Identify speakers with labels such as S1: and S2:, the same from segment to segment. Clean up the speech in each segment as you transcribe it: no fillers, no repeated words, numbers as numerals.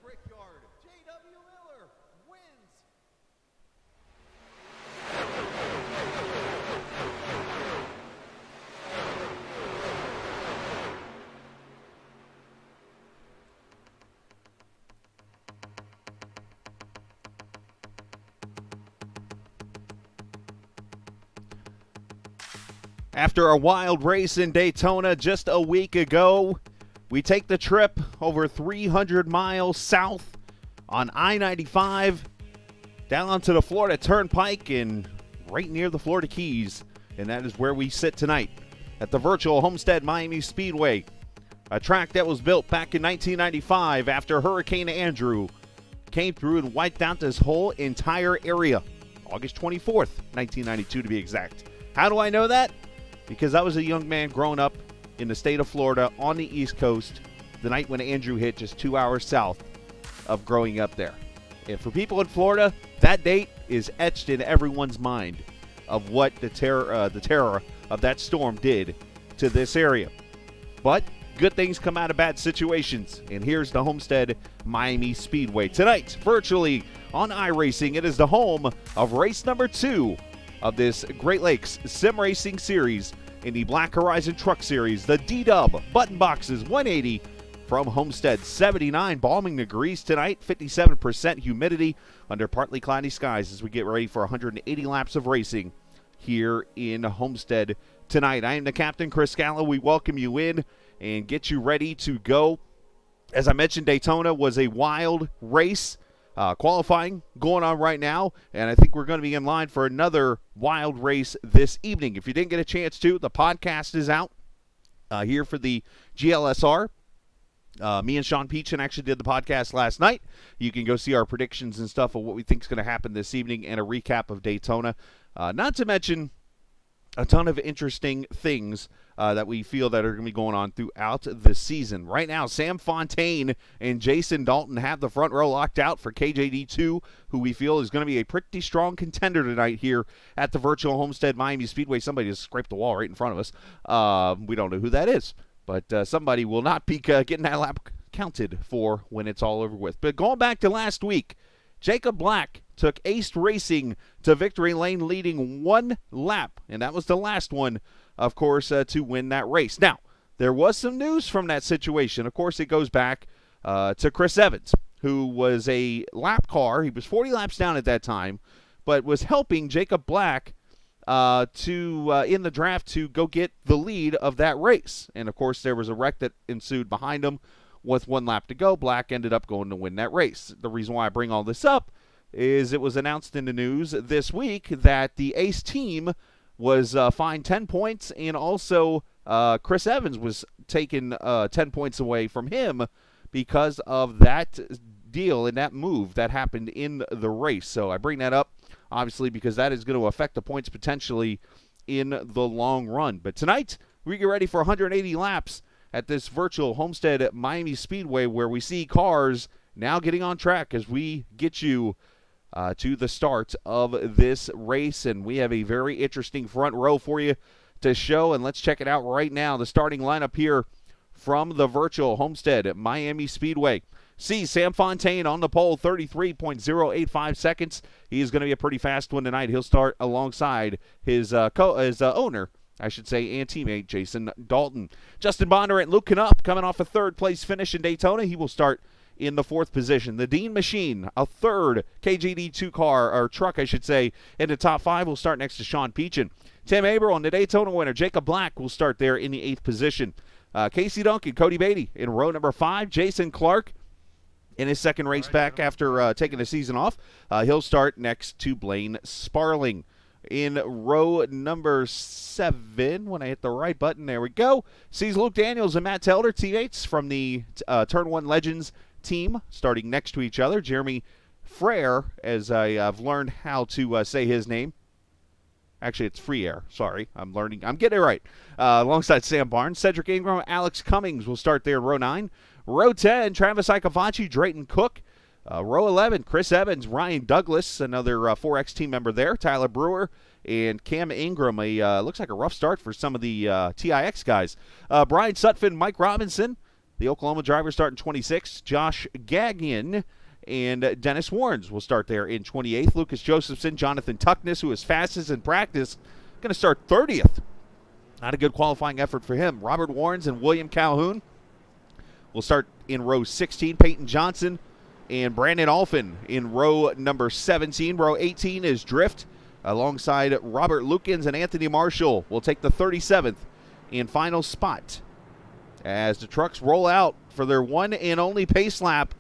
S1: Brickyard, J.W. Miller wins.
S2: After a wild race in Daytona just a week ago, we take the trip over 300 miles south on I-95 down onto the Florida Turnpike and right near the Florida Keys. And that is where we sit tonight at the virtual Homestead-Miami Speedway, a track that was built back in 1995 after Hurricane Andrew came through and wiped out this whole entire area. August 24th, 1992 to be exact. How do I know that? Because I was a young man growing up in the state of Florida on the East Coast the night when Andrew hit, just 2 hours south of growing up there. And for people in Florida, that date is etched in everyone's mind of what the terror of that storm did to this area. But good things come out of bad situations, and here's the Homestead-Miami Speedway. Tonight, virtually on iRacing, it is the home of race number 2 of this Great Lakes Sim Racing Series in the Black Horizon Truck Series. The D-Dub Button Boxes 180 from Homestead. 79 balming degrees tonight, 57% humidity under partly cloudy skies as we get ready for 180 laps of racing here in Homestead tonight. I am the captain, Chris Scala. We welcome you in and get you ready to go. As I mentioned, Daytona was a wild race. Qualifying going on right now, and I think we're going to be in line for another wild race this evening. If you didn't get a chance to, the podcast is out here for the GLSR. Me and Sean Peachin actually did the podcast last night. You can go see our predictions and stuff of what we think is going to happen this evening and a recap of Daytona. Not to mention a ton of interesting things that we feel that are going to be going on throughout the season. Right now, Sam Fontaine and Jason Dalton have the front row locked out for KJD2, who we feel is going to be a pretty strong contender tonight here at the virtual Homestead-Miami Speedway. Somebody just scraped the wall right in front of us. We don't know who that is, but somebody will not be getting that lap counted for when it's all over with. But going back to last week, Jacob Black took Ace Racing to victory lane, leading one lap, and that was the last one, of course, to win that race. Now, there was some news from that situation. Of course, it goes back to Chris Evans, who was a lap car. He was 40 laps down at that time, but was helping Jacob Black in the draft to go get the lead of that race. And, of course, there was a wreck that ensued behind him. With 1 lap to go, Black ended up going to win that race. The reason why I bring all this up is it was announced in the news this week that the Ace team was fined 10 points, and also Chris Evans was taken 10 points away from him because of that deal and that move that happened in the race. So I bring that up, obviously, because that is going to affect the points potentially in the long run. But tonight, we get ready for 180 laps at this virtual Homestead-Miami Speedway, where we see cars now getting on track as we get you to the start of this race. And we have a very interesting front row for you to show, and let's check it out right now. The starting lineup here from the virtual Homestead-Miami Speedway. See Sam Fontaine on the pole, 33.085 seconds. He's going to be a pretty fast one tonight. He'll start alongside his owner, I should say, and teammate Jason Dalton. Justin Bondurant and Luke Knupp coming off a third-place finish in Daytona. He will start in the 4th position. The Dean Machine, a third KGD2 car, or truck, I should say, in the top 5, will start next to Sean Peachin. Tim Aberl, the Daytona winner, Jacob Black, will start there in the 8th position. Casey Duncan, Cody Beatty in row number 5. Jason Clark in his second race back after taking the season off. He'll start next to Blaine Sparling. In row number 7, when I hit the right button, there we go, sees Luke Daniels and Matt Telder, teammates from the Turn 1 Legends team, starting next to each other. Jeremy Frere, as I've learned how to say his name. Actually, it's Freer. Sorry, I'm getting it right. Alongside Sam Barnes, Cedric Ingram, Alex Cummings will start there in row 9. Row 10, Travis Icavaci, Drayton Cook. Row 11, Chris Evans, Ryan Douglas, another 4X team member there, Tyler Brewer, and Cam Ingram. Looks like a rough start for some of the TIX guys. Brian Sutphin, Mike Robinson, The Oklahoma drivers start in 26th. Josh Gagnon and Dennis Warrens will start there in 28th. Lucas Josephson, Jonathan Tuckness, who is fastest in practice, going to start 30th. Not a good qualifying effort for him. Robert Warrens and William Calhoun will start in row 16. Peyton Johnson and Brandon Alphin in row number 17. Row 18 is Drift, alongside Robert Lukens and Anthony Marshall will take the 37th and final spot as the trucks roll out for their one and only pace lap.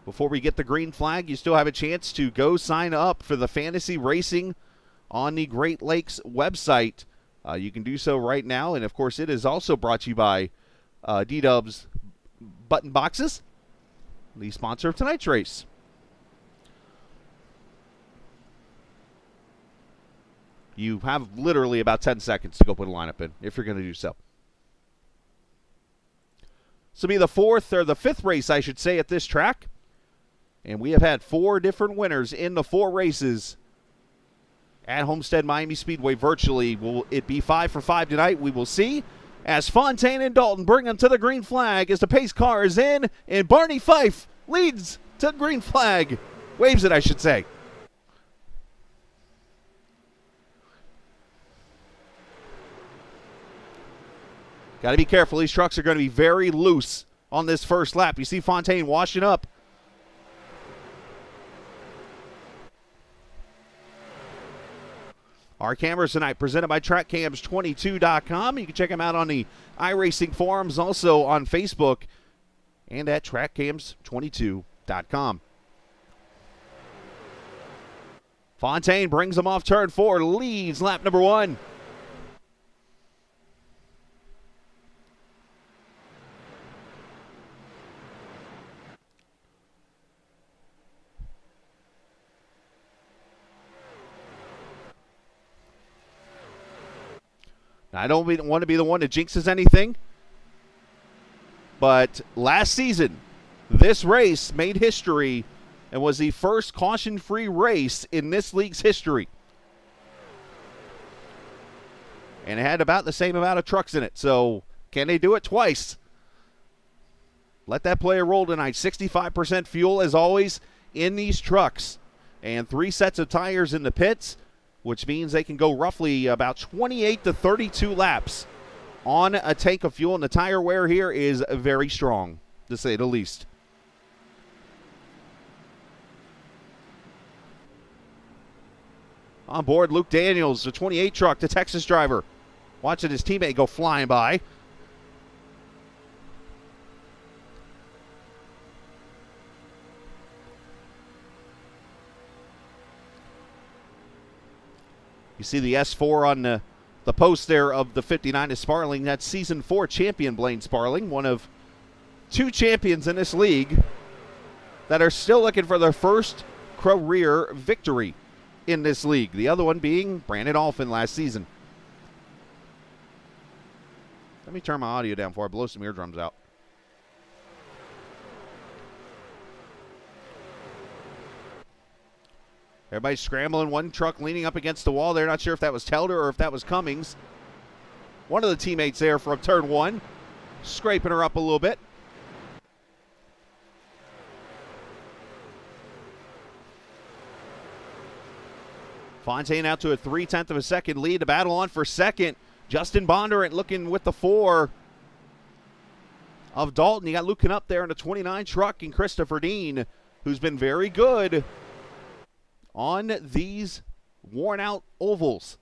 S2: Before we get the green flag, you still have a chance to go sign up for the fantasy racing on the Great Lakes website. You can do so right now, and of course it is also brought to you by D-Dub's Button Boxes, the sponsor of tonight's race. You have literally about 10 seconds to go put a lineup in if you're going to do so. This will be the fifth race, I should say, at this track. And we have had 4 different winners in the 4 races at Homestead-Miami Speedway virtually. Will it be 5 for 5 tonight? We will see. As Fontaine and Dalton bring them to the green flag as the pace car is in, and Barney Fife leads to the green flag. Waves it, I should say. Got to be careful. These trucks are going to be very loose on this first lap. You see Fontaine washing up. Our cameras tonight presented by TrackCams22.com. You can check them out on the iRacing forums, also on Facebook, and at TrackCams22.com. Fontaine brings them off turn 4, leads lap number 1. Now, I don't want to be the one that jinxes anything, but last season, this race made history and was the first caution-free race in this league's history. And it had about the same amount of trucks in it, so can they do it twice? Let that player roll tonight. 65% fuel, as always, in these trucks, and 3 sets of tires in the pits, which means they can go roughly about 28 to 32 laps on a tank of fuel, and the tire wear here is very strong, to say the least. On board, Luke Daniels, the 28 truck, the Texas driver, watching his teammate go flying by. You see the S4 on the post there of the 59 is Sparling. That's Season 4 champion Blaine Sparling, one of 2 champions in this league that are still looking for their first career victory in this league. The other one being Brandon Alphin last season. Let me turn my audio down before I blow some eardrums out. Everybody's scrambling. One truck leaning up against the wall. They're not sure if that was Telder or if that was Cummings. One of the teammates there from turn 1, scraping her up a little bit. Fontaine out to a 0.3 of a second lead. The battle on for second. Justin Bondurant looking with the 4 of Dalton. You got Lucan up there in the 29 truck, and Christopher Dean, who's been very good on these worn-out ovals.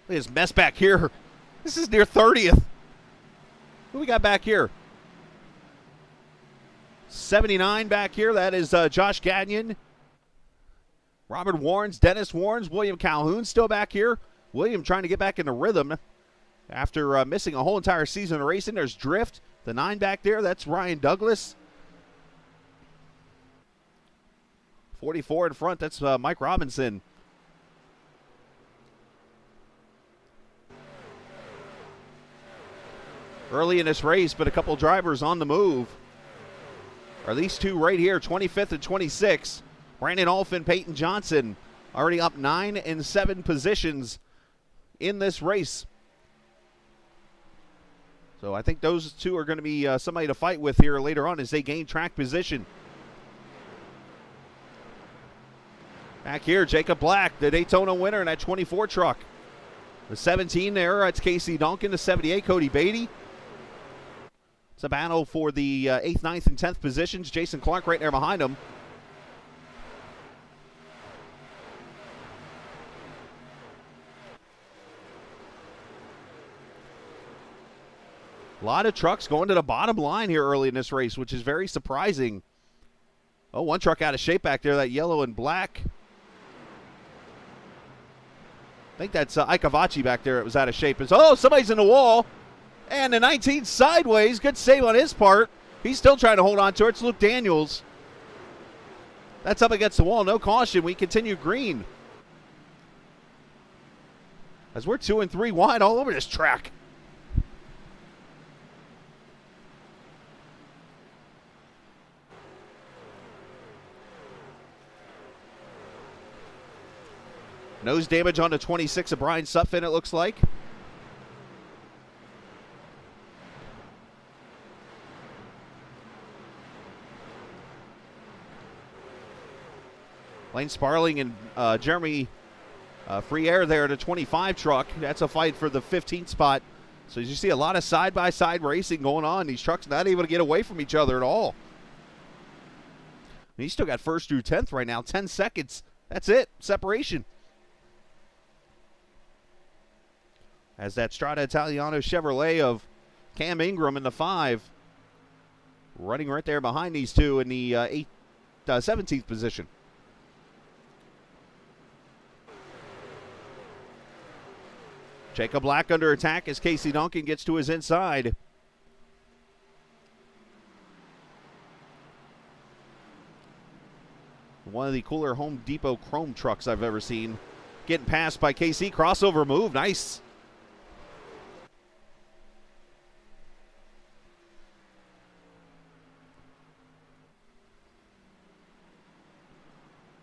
S2: Look at this mess back here. This is near 30th. Who we got back here? 79 back here. That is Josh Gagnon. Robert Warrens, Dennis Warrens, William Calhoun still back here. William trying to get back into rhythm after missing a whole entire season of racing. There's Drift, the 9 back there. That's Ryan Douglas. 44 in front. That's Mike Robinson. early in this race, but a couple drivers on the move. Are these two right here, 25th and 26th. Brandon Alphin, Peyton Johnson, already up 9 and 7 positions in this race. So I think those two are going to be somebody to fight with here later on as they gain track position. Back here, Jacob Black, the Daytona winner in that 24 truck. The 17 there, that's Casey Duncan. The 78, Cody Beatty. It's a battle for the 8th, 9th, and 10th positions. Jason Clark right there behind him. A lot of trucks going to the bottom line here early in this race, which is very surprising. Oh, one truck out of shape back there, that yellow and black. I think that's Ike Avachi back there. It was out of shape. Oh, somebody's in the wall. And the 19 sideways. Good save on his part. He's still trying to hold on to it. It's Luke Daniels. That's up against the wall. No caution. We continue green. As we're 2 and 3 wide all over this track. Nose damage on the 26 of Brian Sutphin, it looks like. Lane Sparling and Jeremy Friere there, the 25 truck. That's a fight for the 15th spot. So as you see, a lot of side-by-side racing going on. These trucks not able to get away from each other at all. And he's still got 1st through 10th right now. 10 seconds. That's it. Separation. As that Strada Italiano Chevrolet of Cam Ingram in the 5. Running right there behind these two in the 17th position. Jacob Black under attack as Casey Duncan gets to his inside. One of the cooler Home Depot chrome trucks I've ever seen. Getting passed by KC. Crossover move. Nice.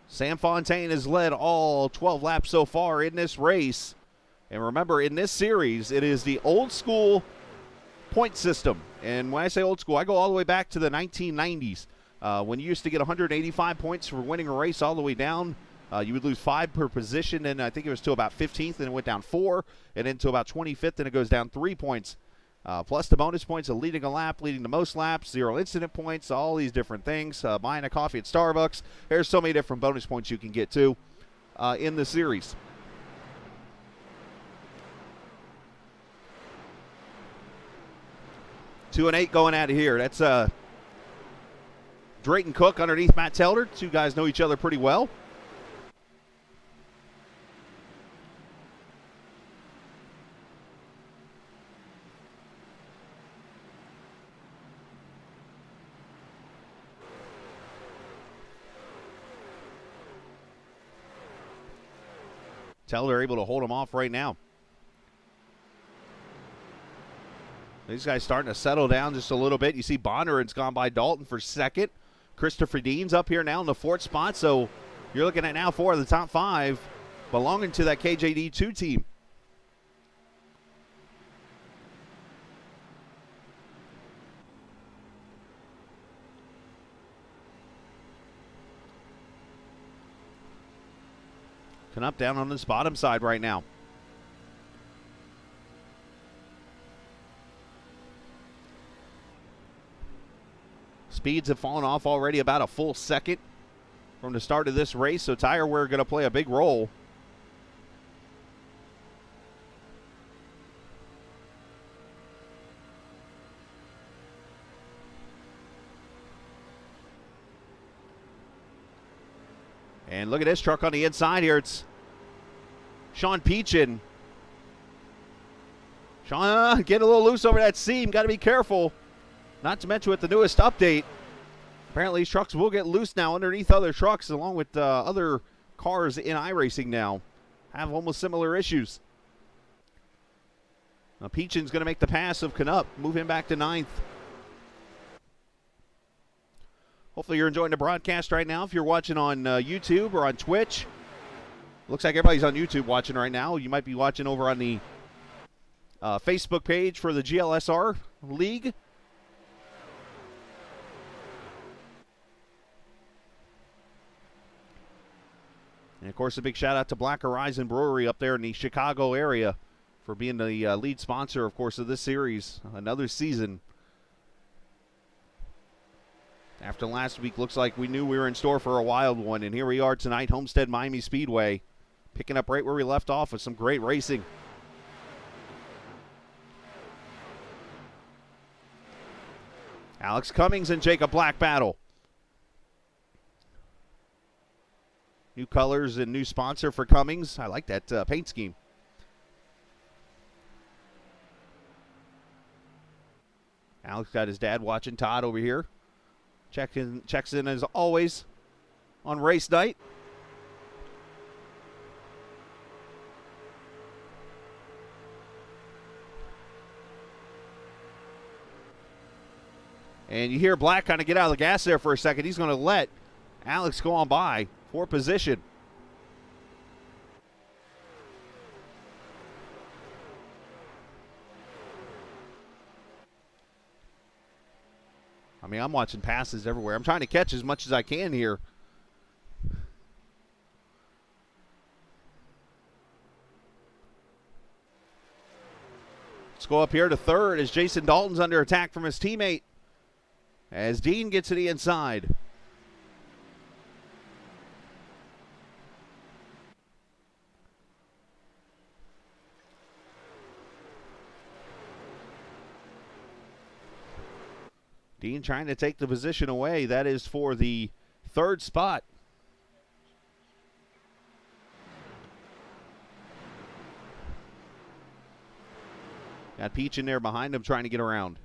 S2: Sam Fontaine has led all 12 laps so far in this race. And remember, in this series, it is the old school point system. And when I say old school, I go all the way back to the 1990s. When you used to get 185 points for winning a race all the way down, you would lose 5 per position, and I think it was to about 15th, and it went down 4, and then to about 25th, and it goes down 3 points. Plus the bonus points of leading a lap, leading the most laps, 0 incident points, all these different things. Buying a coffee at Starbucks. There's so many different bonus points you can get to in the series. Two and 8 going out of here. That's Drayton Cook underneath Matt Telder. Two guys know each other pretty well. Telder able to hold him off right now. These guys starting to settle down just a little bit. You see Bondurant's gone by Dalton for 2nd. Christopher Dean's up here now in the 4th spot. So you're looking at now 4 of the top 5 belonging to that KJD2 team. Up down on this bottom side right now. Speeds have fallen off already about a full second from the start of this race, so tire wear going to play a big role. And look at this truck on the inside here. It's Sean Peachin. Sean, get a little loose over that seam. Got to be careful. Not to mention with the newest update, apparently these trucks will get loose now underneath other trucks along with other cars in iRacing now. Have almost similar issues. Peachin's going to make the pass of Canup, move him back to 9th. Hopefully you're enjoying the broadcast right now. If you're watching on YouTube or on Twitch, looks like everybody's on YouTube watching right now. You might be watching over on the Facebook page for the GLSR League. And, of course, a big shout-out to Black Horizon Brewery up there in the Chicago area for being the lead sponsor, of course, of this series. Another season. After last week, looks like we knew we were in store for a wild one. And here we are tonight, Homestead-Miami Speedway, picking up right where we left off with some great racing. Alex Cummings and Jacob Black battle. New colors and new sponsor for Cummings. I like that paint scheme. Alex got his dad watching. Todd over here. Checks in as always on race night. And you hear Black kind of get out of the gas there for a second. He's going to let Alex go on by for position. I mean, I'm watching passes everywhere. I'm trying to catch as much as I can here. Let's go up here to 3rd as Jason Dalton's under attack from his teammate as Dean gets to the inside. Dean trying to take the position away. That is for the 3rd spot. Got Peach in there behind him trying to get around.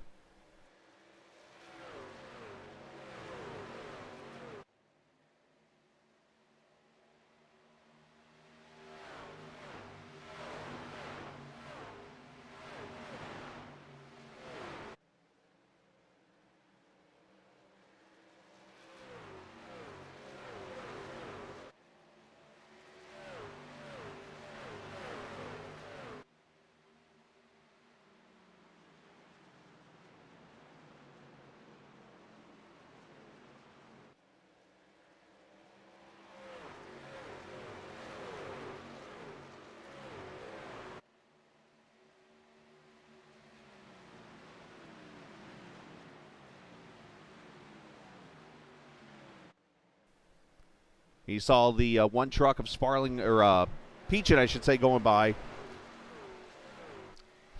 S2: He saw the one truck of Sparling, or Peachin, I should say, going by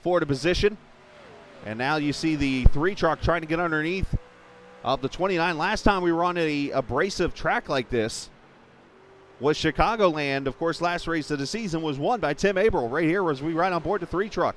S2: for the position. And now you see the 3 truck trying to get underneath of the 29. Last time we were on a abrasive track like this was Chicagoland. Of course, last race of the season was won by Tim Averill. Right here as we ride on board the 3 truck.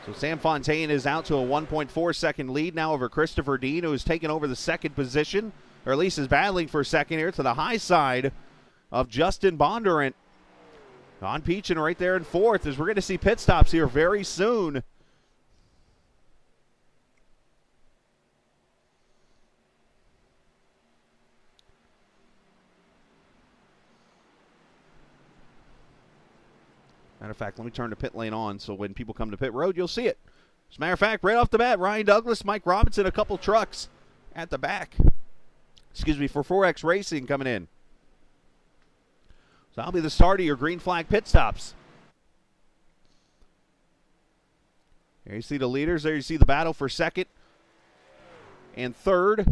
S2: So Sam Fontaine is out to a 1.4 second lead now over Christopher Dean, who has taken over the 2nd position, or at least is battling for 2nd here to the high side of Justin Bondurant. On Peachin right there in 4th, as we're going to see pit stops here very soon. Matter of fact, let me turn the pit lane on so when people come to pit road, you'll see it. As a matter of fact, right off the bat, Ryan Douglas, Mike Robinson, a couple trucks at the back. Excuse me, for 4X Racing coming in. So that'll be the start of your green flag pit stops. There you see the leaders. There you see the battle for second and third.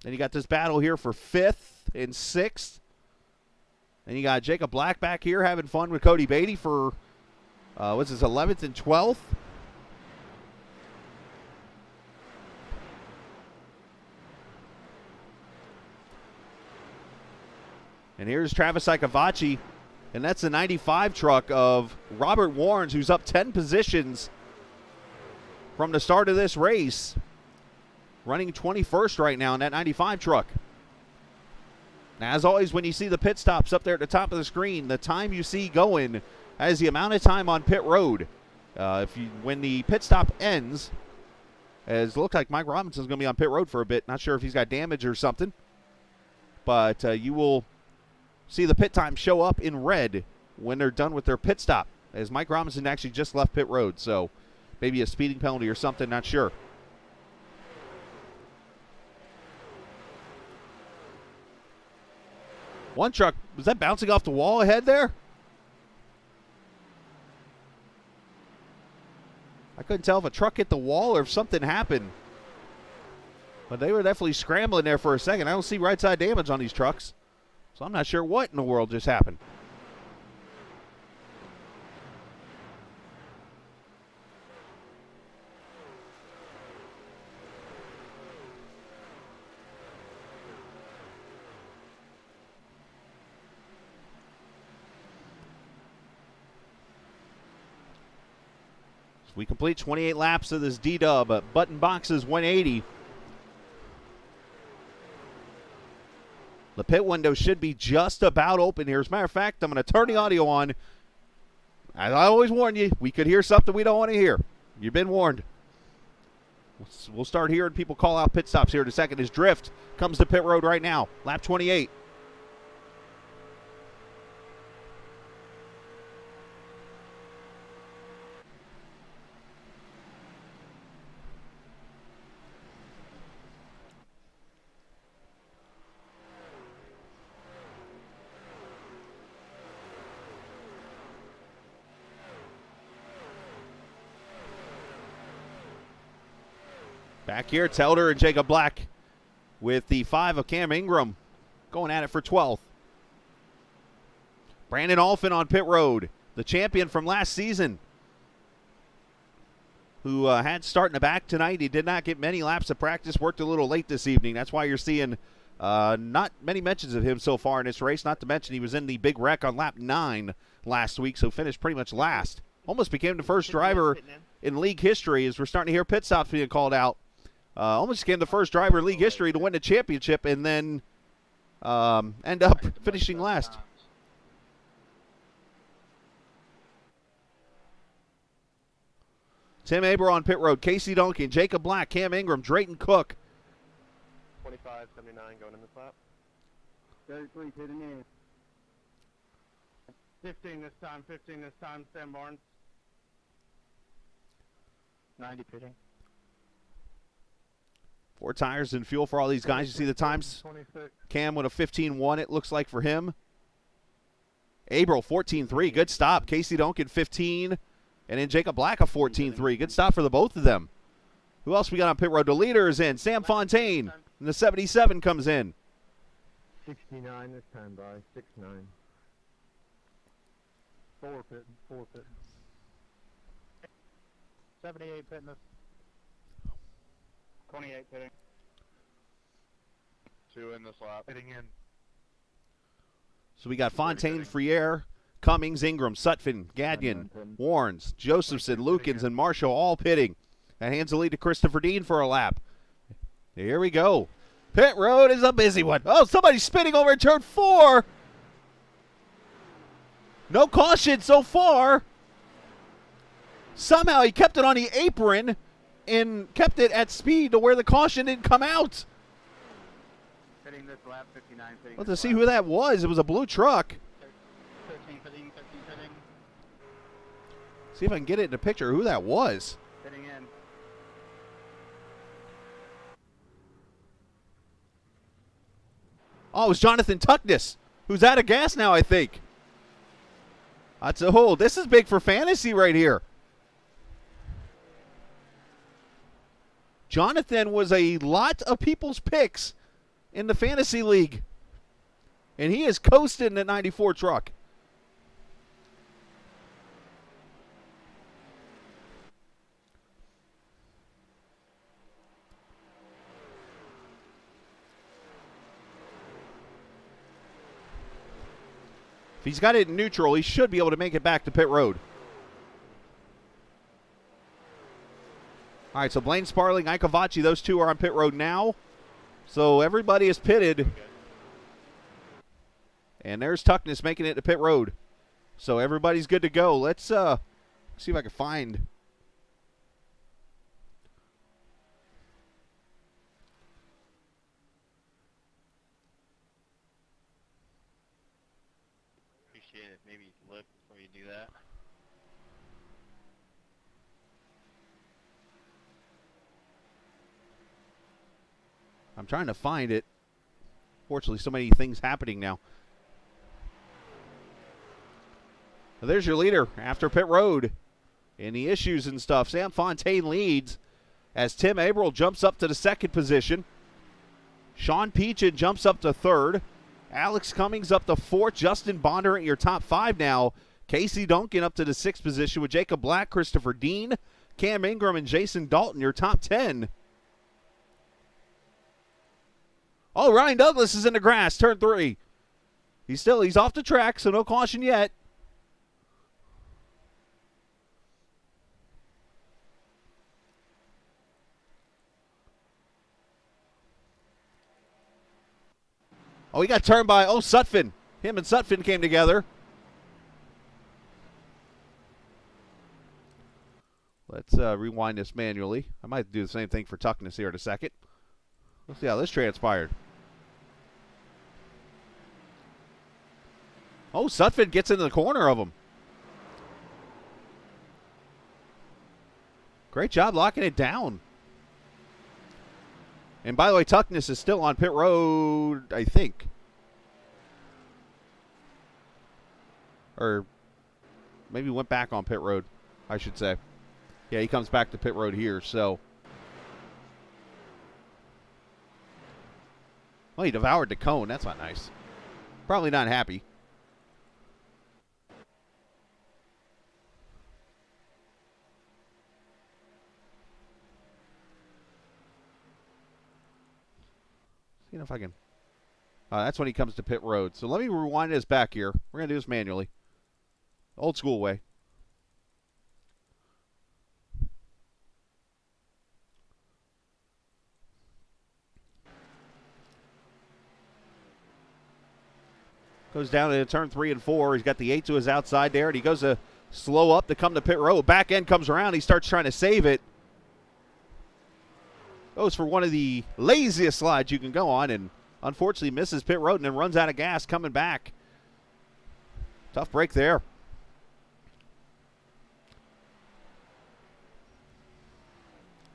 S2: Then you got this battle here for fifth and sixth. Then you got Jacob Black back here having fun with Cody Beatty for, what's this, 11th and 12th? And here's Travis Icavacci, and that's the 95 truck of Robert Warrens, who's up 10 positions from the start of this race. Running 21st right now in that 95 truck. Now, as always, when you see the pit stops up there at the top of the screen, the time you see going as the amount of time on pit road. When the pit stop ends, as it looks like Mike Robinson's going to be on pit road for a bit. Not sure if he's got damage or something. But you will see the pit time show up in red when they're done with their pit stop, as Mike Robinson actually just left pit road. So maybe a speeding penalty or something, not sure. One truck, was that bouncing off the wall ahead there? I couldn't tell if a truck hit the wall or if something happened. But they were definitely scrambling there for a second. I don't see right side damage on these trucks. So I'm not sure what in the world just happened. We complete 28 laps of this D-Dub. Button boxes 180. The pit window should be just about open here. As a matter of fact, I'm going to turn the audio on. As I always warn you, we could hear something we don't want to hear. You've been warned. We'll start hearing people call out pit stops here in a second. As Drift comes to pit road right now. Lap 28. Back here, Telder and Jacob Black with the 5 of Cam Ingram going at it for 12th. Brandon Alphin on pit road, the champion from last season, who had start in the back tonight. He did not get many laps of practice, worked a little late this evening. That's why you're seeing not many mentions of him so far in this race, not to mention he was in the big wreck on lap 9 last week, so finished pretty much last. Almost became the first driver in league history, as we're starting to hear pit stops being called out. Almost became the first driver in league history to win the championship and then end up finishing last. Tim Aber on pit road, Casey Duncan, Jacob Black, Cam Ingram, Drayton Cook.
S3: 25.79 going in this lap.
S4: 33 hitting in. 15 this time, Sam Barnes.
S3: 90 pitting.
S2: 4 tires and fuel for all these guys. You see the times?
S4: 26.
S2: Cam with a 15.1, it looks like for him. Abel, 14.3, good stop. Casey Duncan, 15. And then Jacob Black, a 14.3. Good stop for the both of them. Who else we got on pit road? The leader is in. Sam Fontaine. And the 77 comes in.
S4: 69 this time, by 69. 4 pitting.
S3: 78 pitting this. 28 pitting. 2 in this lap.
S4: Hitting in.
S2: So we got Fontaine, Friere, Cummings, Ingram, Sutphin, Gagnon, Warrens, Josephson, Lukens, and Marshall all pitting. That hands the lead to Christopher Dean for a lap. Here we go. Pit road is a busy one. Oh, somebody's spinning over in turn 4. No caution so far. Somehow he kept it on the apron and kept it at speed to where the caution didn't come out.
S3: Pitting this lap, 59 pitting.
S2: Let's see who that was. It was a blue truck.
S3: 13 pitting.
S2: See if I can get it in a picture of who that was.
S3: Pitting in.
S2: Oh, it was Jonathan Tuckness, who's out of gas now, I think. That's a hole. This is big for fantasy right here. Jonathan was a lot of people's picks in the fantasy league. And he is coasting the 94 truck. If he's got it in neutral, he should be able to make it back to pit road. All right, so Blaine Sparling, Ike Avachi, those two are on pit road now. So everybody is pitted. And there's Tuckness making it to pit road. So everybody's good to go. Let's see if I can find.
S3: Appreciate it. Maybe look before you do that.
S2: I'm trying to find it. Fortunately, so many things happening now. Well, there's your leader after pit road. And the issues and stuff. Sam Fontaine leads as Tim Averill jumps up to the second position. Sean Peachin jumps up to third. Alex Cummings up to fourth. Justin Bonder at your top five now. Casey Duncan up to the sixth position with Jacob Black, Christopher Dean, Cam Ingram, and Jason Dalton, your top 10. Oh, Ryan Douglas is in the grass, turn 3. He's off the track, so no caution yet. Oh, he got turned by, Sutphin. Him and Sutphin came together. Let's rewind this manually. I might do the same thing for Tuckness here in a second. Let's see how this transpired. Oh, Sutphin gets into the corner of him. Great job locking it down. And by the way, Tuckness is still on pit road, I think. Or maybe went back on pit road, I should say. Yeah, he comes back to pit road here, so. Well, he devoured the cone. That's not nice. Probably not happy. See if I can. That's when he comes to pit road. So let me rewind this back here. We're going to do this manually. Old school way. Goes down to turn 3 and 4. He's got the 8 to his outside there, and he goes to slow up to come to pit road. Back end comes around. He starts trying to save it. Goes for one of the laziest slides you can go on, and unfortunately misses pit road and then runs out of gas coming back. Tough break there.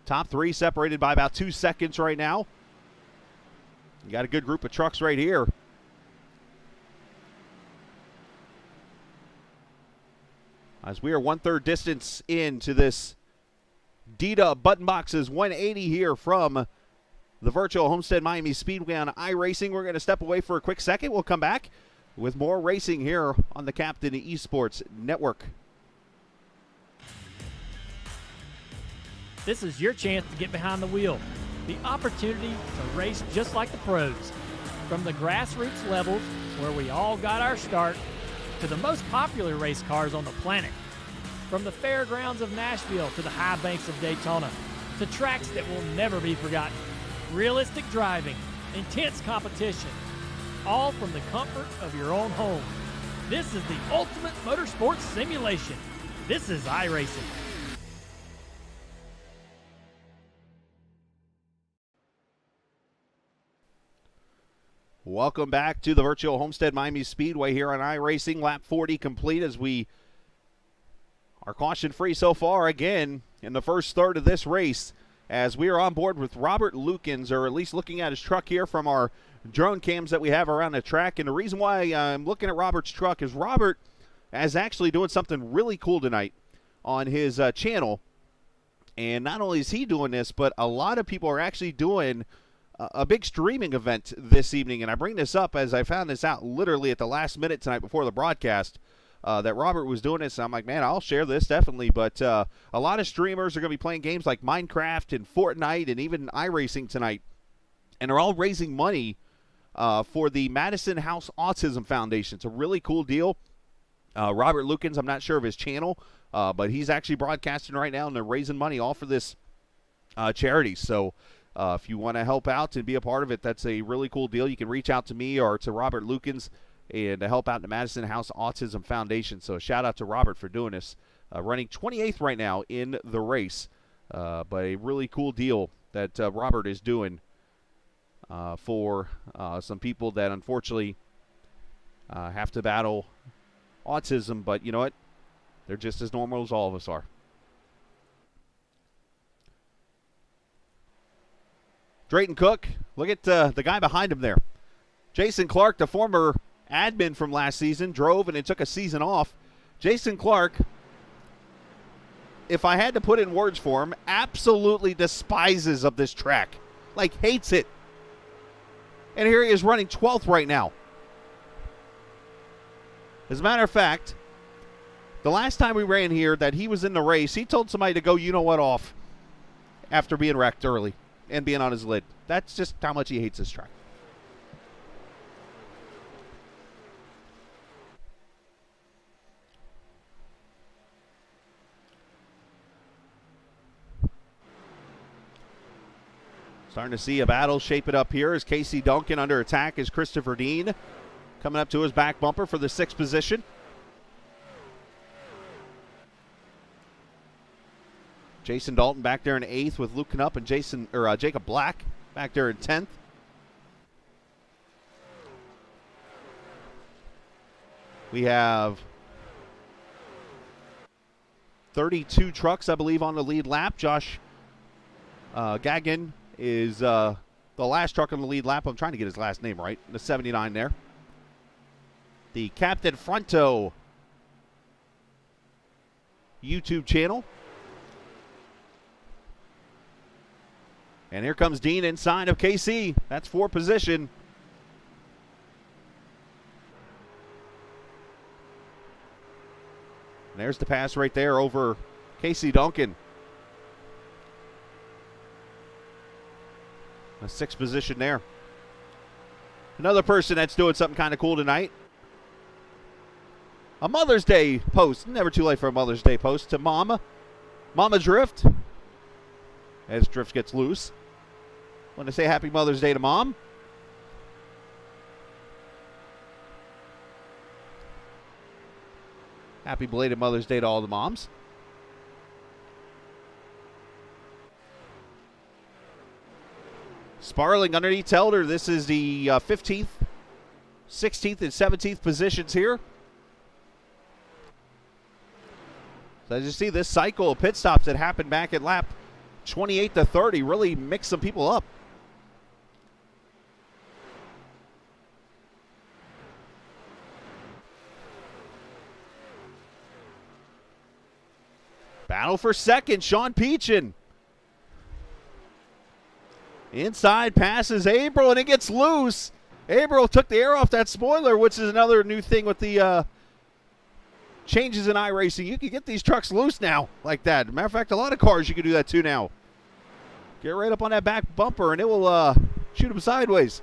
S2: Top 3 separated by about 2 seconds right now. You got a good group of trucks right here. As we are 1/3 distance into this D-Dub Button Boxes 180 here from the virtual Homestead-Miami Speedway on iRacing. We're going to step away for a quick second. We'll come back with more racing here on the Captain Esports Network.
S5: This is your chance to get behind the wheel. The opportunity to race just like the pros. From the grassroots levels, where we all got our start, to the most popular race cars on the planet. From the fairgrounds of Nashville to the high banks of Daytona, to tracks that will never be forgotten. Realistic driving, intense competition, all from the comfort of your own home. This is the ultimate motorsports simulation. This is iRacing.
S2: Welcome back to the virtual Homestead-Miami Speedway here on iRacing. Lap 40 complete as we are caution-free so far again in the first third of this race, as we are on board with Robert Lukens, or at least looking at his truck here from our drone cams that we have around the track. And the reason why I'm looking at Robert's truck is Robert is actually doing something really cool tonight on his channel. And not only is he doing this, but a lot of people are actually doing a big streaming event this evening. And I bring this up as I found this out literally at the last minute tonight before the broadcast, that Robert was doing this. And I'm like, man, I'll share this definitely. But a lot of streamers are going to be playing games like Minecraft and Fortnite and even iRacing tonight. And they're all raising money for the Madison House Autism Foundation. It's a really cool deal. Robert Lukens, I'm not sure of his channel, but he's actually broadcasting right now, and they're raising money all for this charity. So if you want to help out and be a part of it, that's a really cool deal. You can reach out to me or to Robert Lukens and to help out the Madison House Autism Foundation. So a shout out to Robert for doing this. Running 28th right now in the race, but a really cool deal that Robert is doing for some people that unfortunately have to battle autism, but you know what? They're just as normal as all of us are. Drayton Cook, look at the guy behind him there. Jason Clark, the former admin from last season, drove and it took a season off. Jason Clark, if I had to put in words for him, absolutely despises of this track. Like, hates it. And here he is running 12th right now. As a matter of fact, the last time we ran here that he was in the race, he told somebody to go, you know what, off after being wrecked early and being on his lid. That's just how much he hates this track. Starting to see a battle shape it up here as Casey Duncan under attack as Christopher Dean coming up to his back bumper for the 6th position. Jason Dalton back there in 8th with Luke Knupp and Jacob Black back there in 10th. We have 32 trucks, I believe, on the lead lap. Josh Gagnon is the last truck on the lead lap. I'm trying to get his last name right. The 79 there. The Captain Fronto YouTube channel. And here comes Dean inside of KC. That's 4th position. And there's the pass right there over Casey Duncan. The 6th position there. Another person that's doing something kind of cool tonight. A Mother's Day post. Never too late for a Mother's Day post to Mama. Mama Drift. As Drift gets loose. Want to say Happy Mother's Day to Mom. Happy belated Mother's Day to all the moms. Sparling underneath Telder. This is the 15th, 16th, and 17th positions here. So as you see, this cycle of pit stops that happened back at lap 28 to 30 really mixed some people up. Battle for second, Sean Peachin. Inside passes April, and it gets loose. April took the air off that spoiler, which is another new thing with the changes in iRacing. You can get these trucks loose now like that. Matter of fact, a lot of cars you can do that too now. Get right up on that back bumper, and it will shoot them sideways.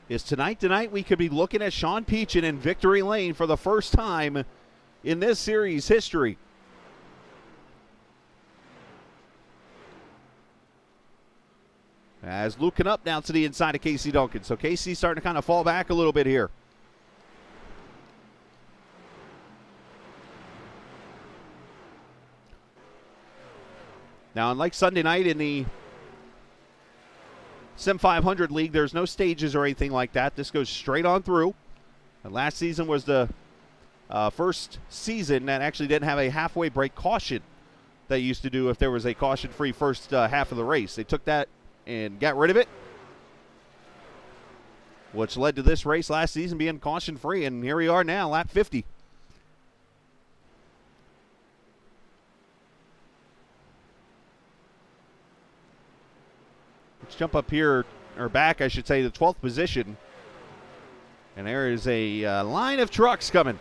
S2: Is tonight we could be looking at Sean Peachin in victory lane for the first time in this series history. As Luke Knupp down to the inside of Casey Duncan. So Casey's starting to kind of fall back a little bit here. Now, unlike Sunday night in the Sim 500 League, there's no stages or anything like that. This goes straight on through. And last season was the first season that actually didn't have a halfway break caution they used to do if there was a caution-free first half of the race. They took that and got rid of it, which led to this race last season being caution-free, and here we are now, lap 50. Let's jump up here, or back, I should say, the 12th position. And there is a line of trucks coming.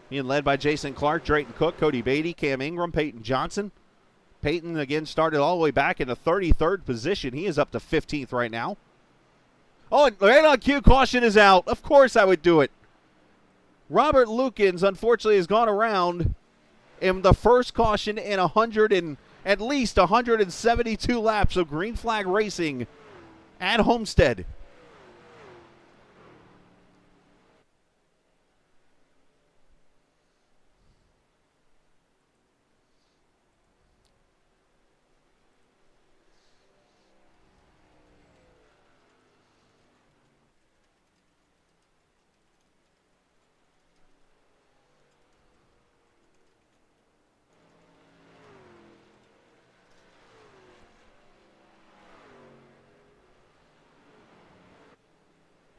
S2: Being led by Jason Clark, Drayton Cook, Cody Beatty, Cam Ingram, Peyton Johnson. Peyton, again, started all the way back in the 33rd position. He is up to 15th right now. Oh, and right on cue, caution is out. Of course I would do it. Robert Lukens, unfortunately, has gone around in the first caution in at least 172 laps of green flag racing at Homestead.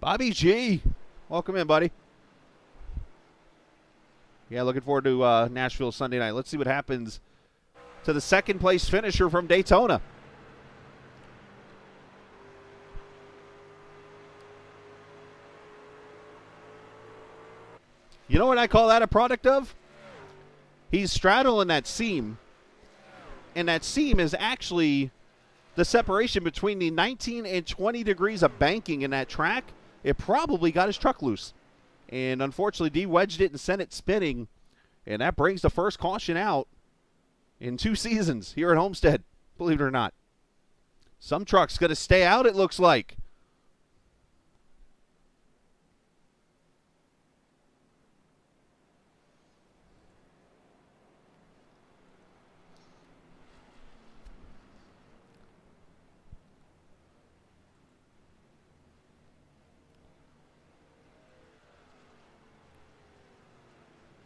S2: Bobby G, welcome in, buddy. Yeah, looking forward to Nashville Sunday night. Let's see what happens to the second place finisher from Daytona. You know what I call that a product of? He's straddling that seam, and that seam is actually the separation between the 19 and 20 degrees of banking in that track. It probably got his truck loose. And unfortunately, de-wedged it and sent it spinning. And that brings the first caution out in 2 seasons here at Homestead, believe it or not. Some truck's going to stay out, it looks like.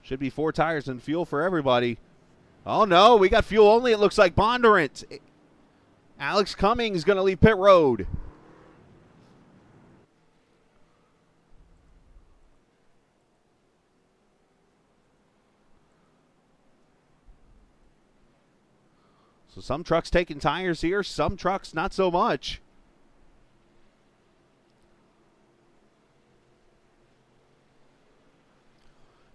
S2: Should be 4 tires and fuel for everybody. Oh, no, we got fuel only, it looks like. Bondurant. Alex Cummings going to leave pit road. So some trucks taking tires here, some trucks not so much.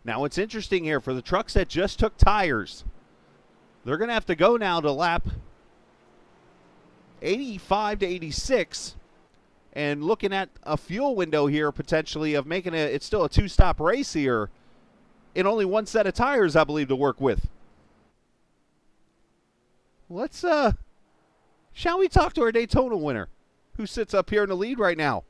S2: Now, what's interesting here, for the trucks that just took tires, they're going to have to go now to lap 85 to 86, and looking at a fuel window here potentially of making it's still a 2-stop race here, in only 1 set of tires, I believe, to work with. Let's, shall we talk to our Daytona winner, who sits up here in the lead right now?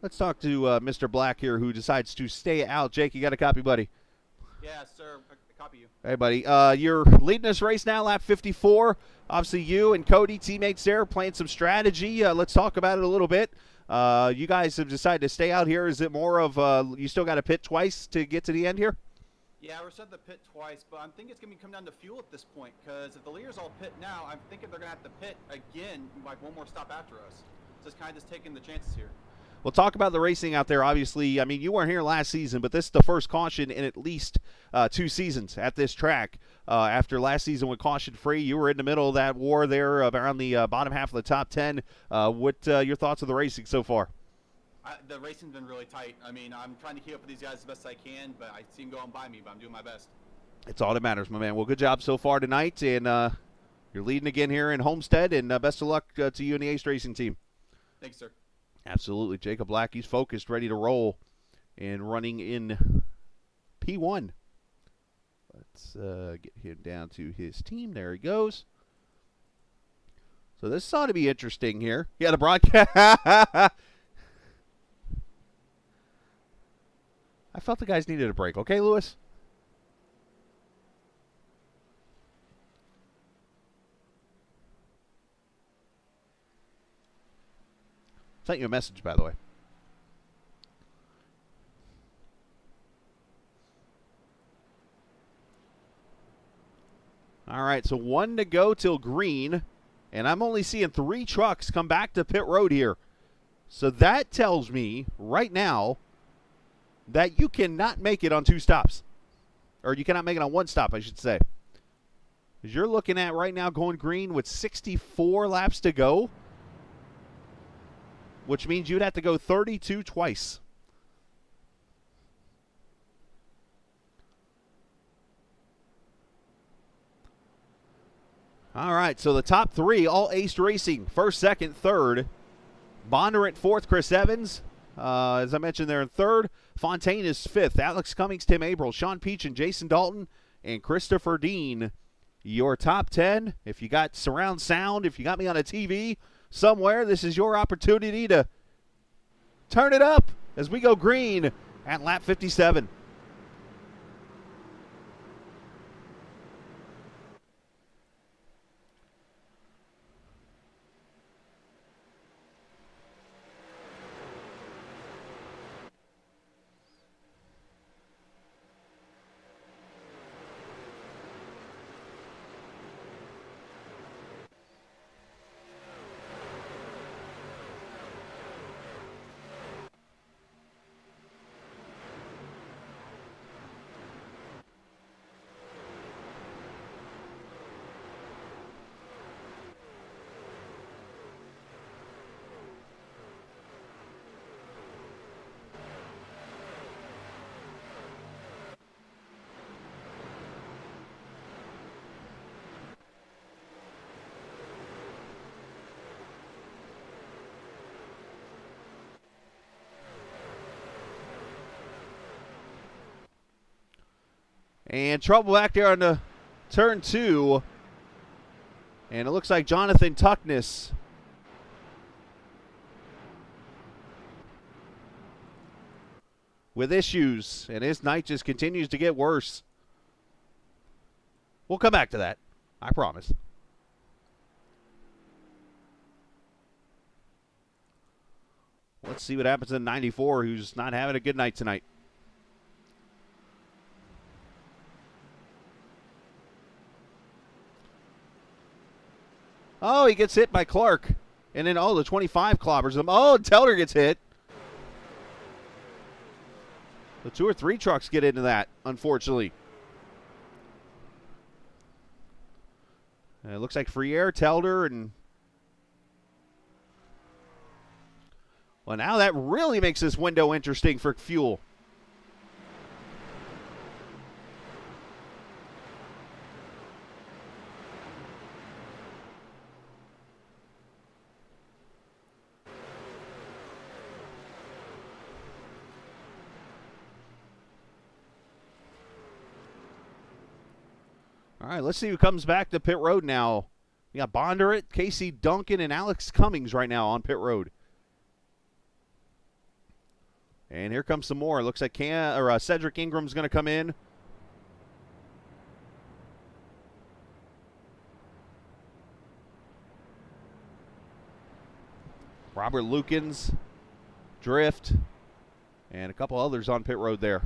S2: Let's talk to Mr. Black here, who decides to stay out. Jake, you got a copy, buddy?
S6: Yeah, sir. I copy you.
S2: Hey, buddy. You're leading this race now, lap 54. Obviously, you and Cody, teammates there, playing some strategy. Let's talk about it a little bit. You guys have decided to stay out here. Is it more of you still got to pit twice to get to the end here?
S6: Yeah, we're set to pit twice, but I'm thinking it's going to come down to fuel at this point, because if the leaders all pit now, I'm thinking they're going to have to pit again, like 1 more stop after us. Just kind of just taking the chances here.
S2: We'll talk about the racing out there. Obviously, I mean, you weren't here last season, but this is the first caution in at least 2 seasons at this track. After last season with caution-free, you were in the middle of that war there around the bottom half of the top 10. What your thoughts of the racing so far?
S6: The racing's been really tight. I mean, I'm trying to keep up with these guys as best I can, but I see them going by me, but I'm doing my best.
S2: It's all that matters, my man. Well, good job so far tonight, and you're leading again here in Homestead, and best of luck to you and the Ace Racing team.
S6: Thanks, sir.
S2: Absolutely. Jacob Black, he's focused, ready to roll, and running in P1. Let's get him down to his team. There he goes. So this ought to be interesting here. Yeah, the broadcast. I felt the guys needed a break. Okay, Lewis? Sent you a message, by the way. All right, so 1 to go till green, and I'm only seeing 3 trucks come back to pit road here. So that tells me right now that you cannot make it on 2 stops. Or you cannot make it on 1 stop, I should say. Because you're looking at right now going green with 64 laps to go, which means you'd have to go 32 twice. All right, so the top 3, all Ace Racing, first, second, third. Bondurant fourth, Chris Evans. As I mentioned there in third. Fontaine is fifth. Alex Cummings, Tim Averill, Sean Peach, and Jason Dalton, and Christopher Dean. Your top 10. If you got surround sound, if you got me on a TV somewhere, this is your opportunity to turn it up as we go green at lap 57. And trouble back there on the turn 2. And it looks like Jonathan Tuckness with issues. And his night just continues to get worse. We'll come back to that. I promise. Let's see what happens in 94, who's not having a good night tonight. Oh, he gets hit by Clark. And then, the 25 clobbers him. Oh, Telder gets hit. The 2 or 3 trucks get into that, unfortunately. And it looks like Friere, Telder, and... Well, now that really makes this window interesting for fuel. All right, let's see who comes back to pit road now. We got Bondurant, Casey Duncan, and Alex Cummings right now on pit road. And here comes some more. It looks like Cedric Ingram's going to come in. Robert Lukens, Drift, and a couple others on pit road there.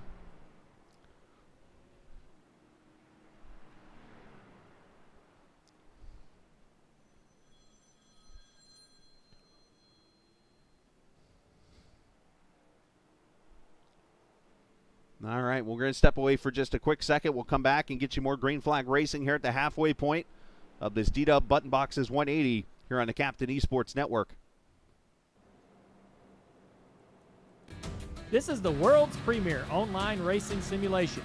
S2: All right, we're going to step away for just a quick second. We'll come back and get you more green flag racing here at the halfway point of this D-Dub Button Boxes 180 here on the Captain Esports Network.
S5: This is the world's premier online racing simulation.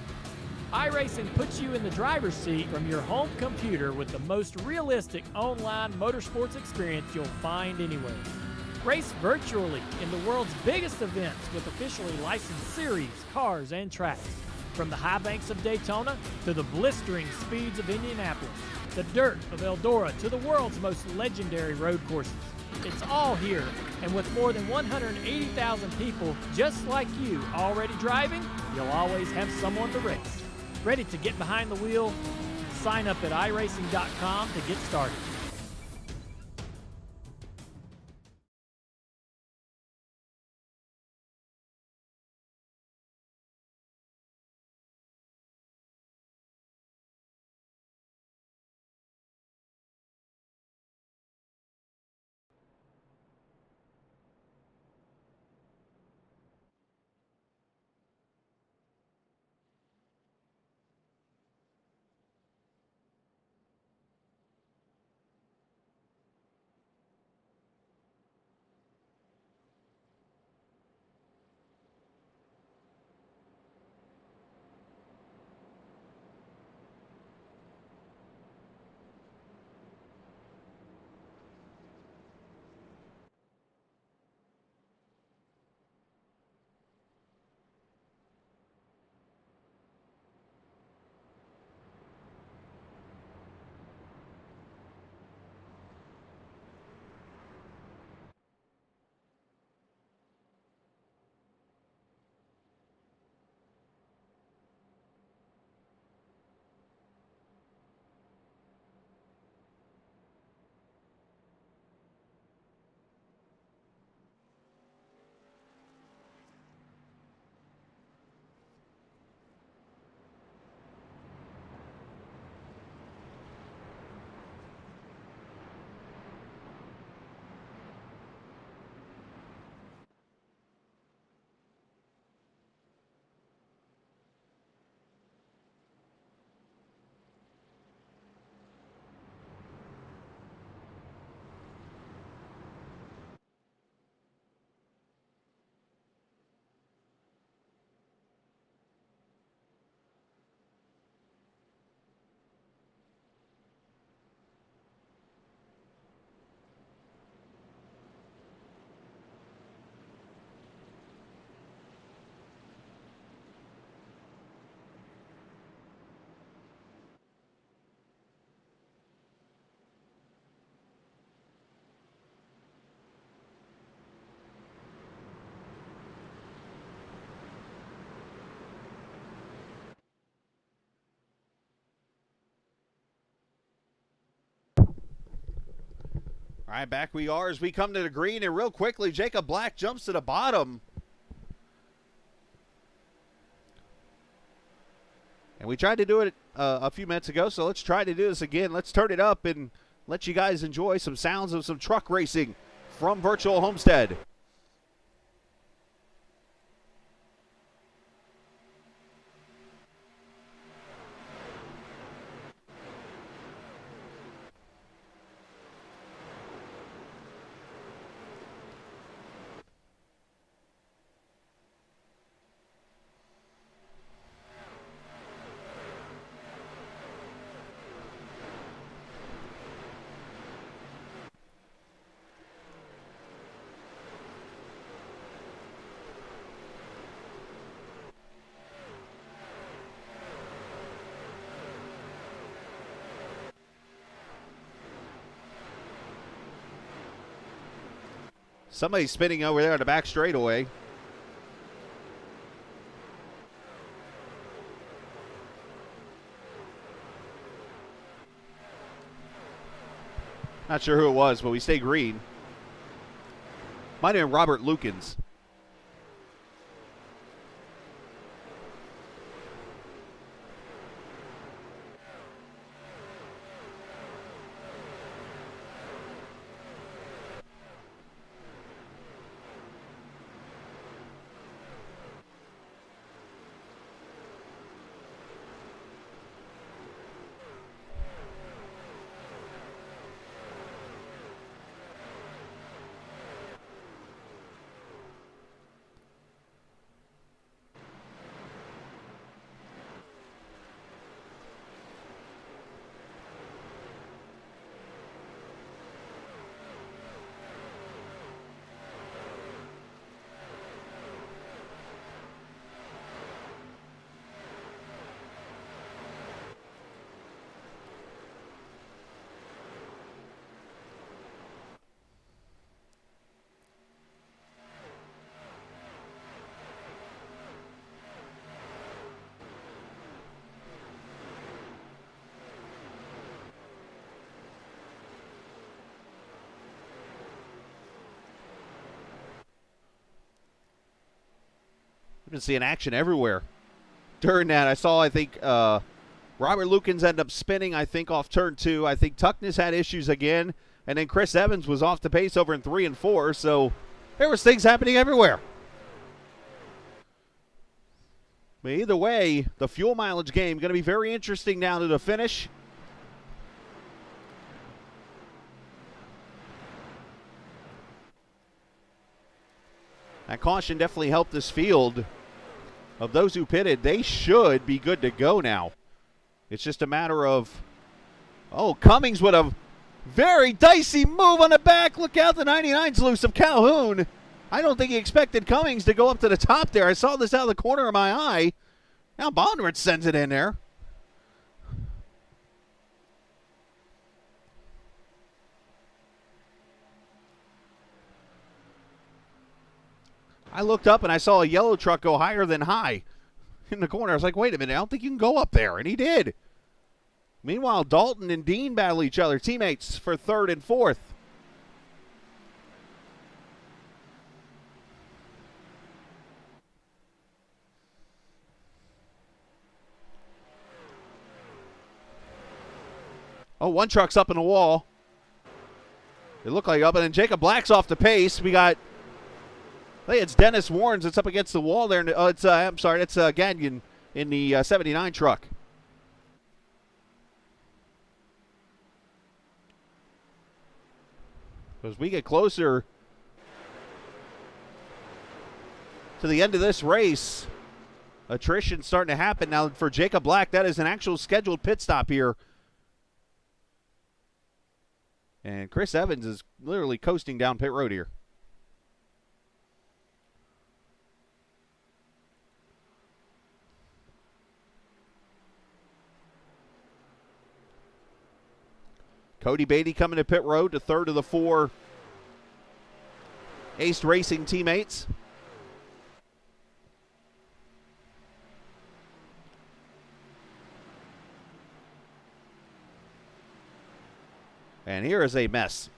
S5: iRacing puts you in the driver's seat from your home computer with the most realistic online motorsports experience you'll find anywhere. Race virtually in the world's biggest events with officially licensed series, cars, and tracks. From the high banks of Daytona to the blistering speeds of Indianapolis, the dirt of Eldora to the world's most legendary road courses. It's all here, and with more than 180,000 people just like you already driving, you'll always have someone to race. Ready to get behind the wheel? Sign up at iRacing.com to get started.
S2: All right, back we are as we come to the green, and real quickly, Jacob Black jumps to the bottom. And we tried to do it a few minutes ago, so let's try to do this again. Let's turn it up and let you guys enjoy some sounds of some truck racing from Virtual Homestead. Somebody's spinning over there on the back straightaway. Not sure who it was, but we stay green. Might have been Robert Lukens. We've been seeing action everywhere. During that, I saw, I think, Robert Lukens ended up spinning, I think, off turn 2. I think Tuckness had issues again. And then Chris Evans was off the pace over in 3 and 4. So there was things happening everywhere. But either way, the fuel mileage game going to be very interesting now to the finish. That caution definitely helped this field. Of those who pitted, they should be good to go now. It's just a matter of, oh, Cummings with a very dicey move on the back. Look out, the 99's loose of Calhoun. I don't think he expected Cummings to go up to the top there. I saw this out of the corner of my eye. Now Bondrich sends it in there. I looked up and I saw a yellow truck go higher than high in the corner. I was like, wait a minute, I don't think you can go up there. And he did. Meanwhile, Dalton and Dean battle each other, teammates for 3rd and 4th. Oh, one truck's up in the wall. It looked like up, and then Jacob Black's off the pace. We got, I think it's Dennis Warrens that's up against the wall there. It's Gagnon in the 79 truck. As we get closer to the end of this race, attrition starting to happen. Now for Jacob Black, that is an actual scheduled pit stop here. And Chris Evans is literally coasting down pit road here. Cody Beatty coming to pit road, the 3rd of the 4 Ace Racing teammates. And here is a mess.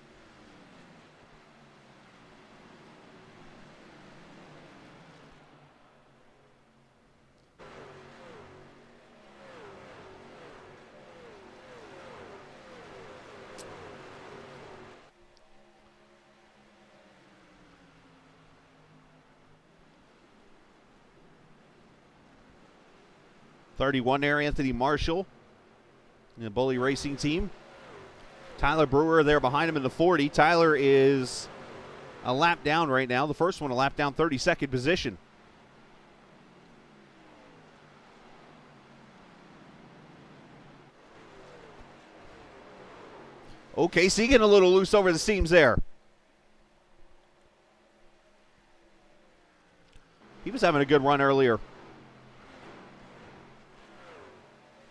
S2: .31 there, Anthony Marshall, in the Bully Racing team. Tyler Brewer there behind him in the 40. Tyler is a lap down right now. The first one a lap down, 32nd position. Okay, Segan a little loose over the seams there. He was having a good run earlier.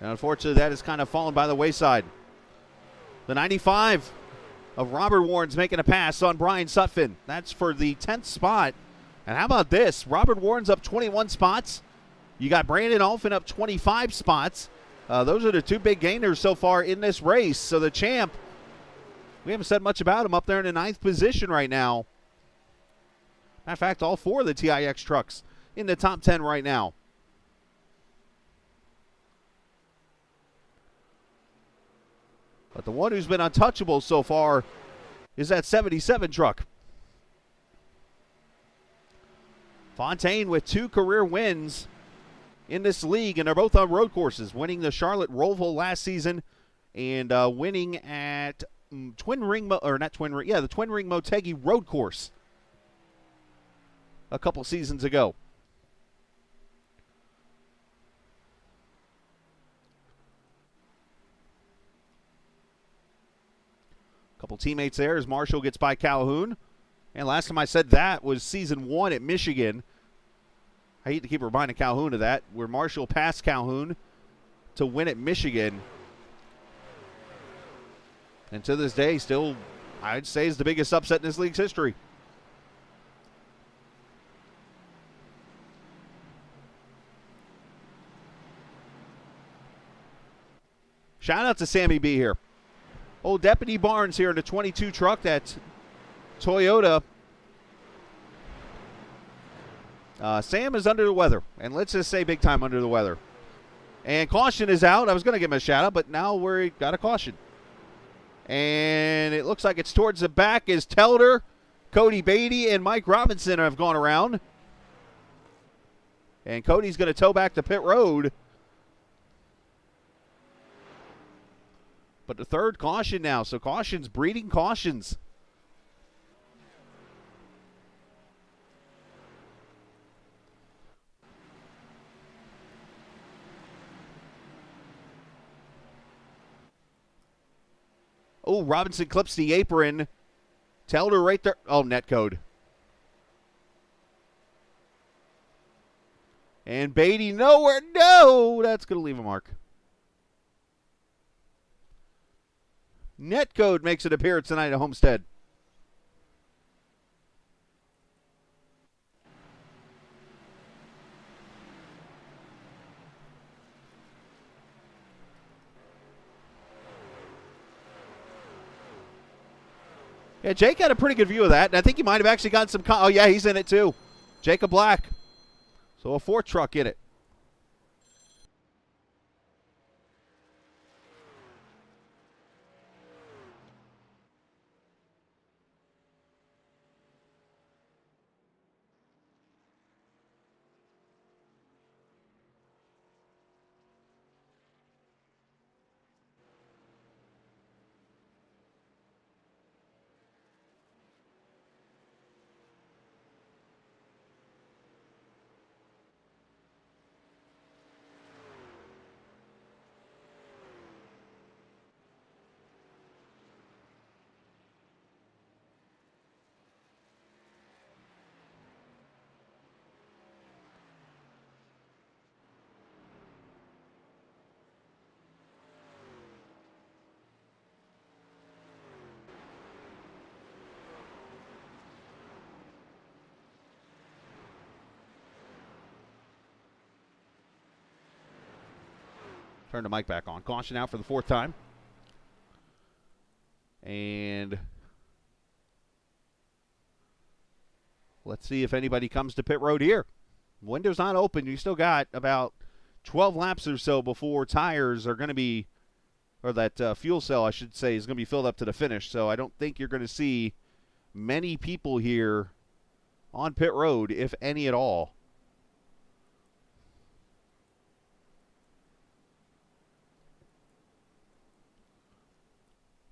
S2: And unfortunately, that has kind of fallen by the wayside. The 95 of Robert Warren's making a pass on Brian Sutphin. That's for the 10th spot. And how about this? Robert Warren's up 21 spots. You got Brandon Alphin up 25 spots. Those are the 2 big gainers so far in this race. So the champ, we haven't said much about him, up there in the 9th position right now. Matter of fact, all 4 of the TIX trucks in the top 10 right now. But the one who's been untouchable so far is that 77 truck. Fontaine with 2 career wins in this league, and they're both on road courses, winning the Charlotte Roval last season and winning at the Twin Ring Motegi road course a couple seasons ago. Couple teammates there as Marshall gets by Calhoun. And last time I said that was season 1 at Michigan. I hate to keep reminding Calhoun of that, where Marshall passed Calhoun to win at Michigan. And to this day, still, I'd say, is the biggest upset in this league's history. Shout out to Sammy B here. Old Deputy Barnes here in the 22 truck. That's Toyota. Sam is under the weather, and let's just say big time under the weather. And caution is out. I was going to give him a shout out, but now we got a caution. And it looks like it's towards the back as Telder, Cody Beatty, and Mike Robinson have gone around. And Cody's going to tow back to pit road. But the third caution now, so cautions breeding cautions. Oh, Robinson clips the apron. Telder right there. Oh, net code. And Beatty nowhere. No, that's going to leave a mark. Net code makes an appearance tonight at Homestead. Yeah, Jake had a pretty good view of that, and I think he might have actually gotten some. Oh, yeah, he's in it too. Jacob Black. So a 4 truck in it. Turn the mic back on. Caution out for the 4th time. And let's see if anybody comes to pit road here. Window's not open. You still got about 12 laps or so before tires are going to be, or that fuel cell, I should say, is going to be filled up to the finish. So I don't think you're going to see many people here on pit road, if any at all.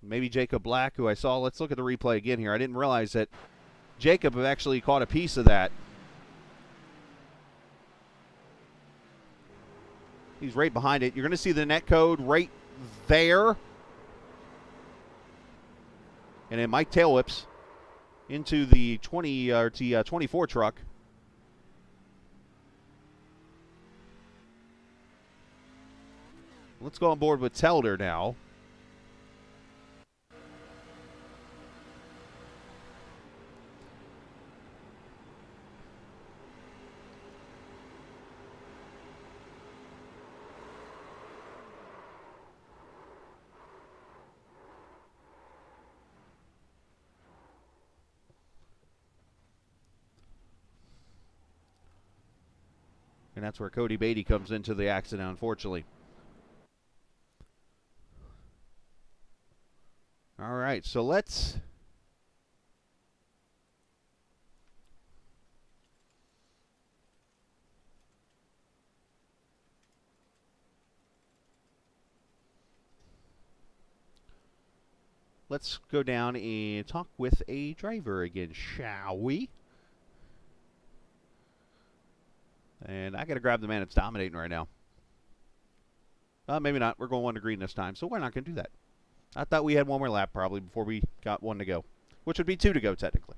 S2: Maybe Jacob Black, who I saw. Let's look at the replay again here. I didn't realize that Jacob have actually caught a piece of that. He's right behind it. You're going to see the net code right there. And then Mike tail whips into the 24 truck. Let's go on board with Telder now. And that's where Cody Beatty comes into the accident, unfortunately. All right, so let's go down and talk with a driver again, shall we? And I got to grab the man that's dominating right now. Maybe not. We're going 1 to green this time, so we're not going to do that. I thought we had one more lap probably before we got 1 to go, which would be 2 to go technically.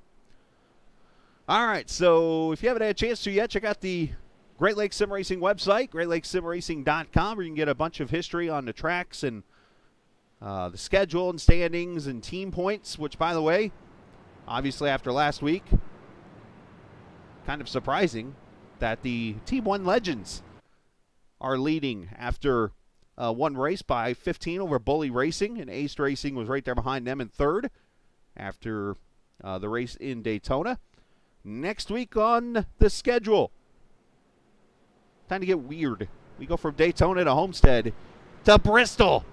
S2: All right, so if you haven't had a chance to yet, check out the Great Lakes Sim Racing website, greatlakessimracing.com, where you can get a bunch of history on the tracks and the schedule and standings and team points, which, by the way, obviously after last week, kind of surprising that the Team 1 Legends are leading after one race by 15 over Bully Racing, and Ace Racing was right there behind them in 3rd after the race in Daytona. Next week on the schedule, Time to get weird. We go from Daytona to Homestead to Bristol.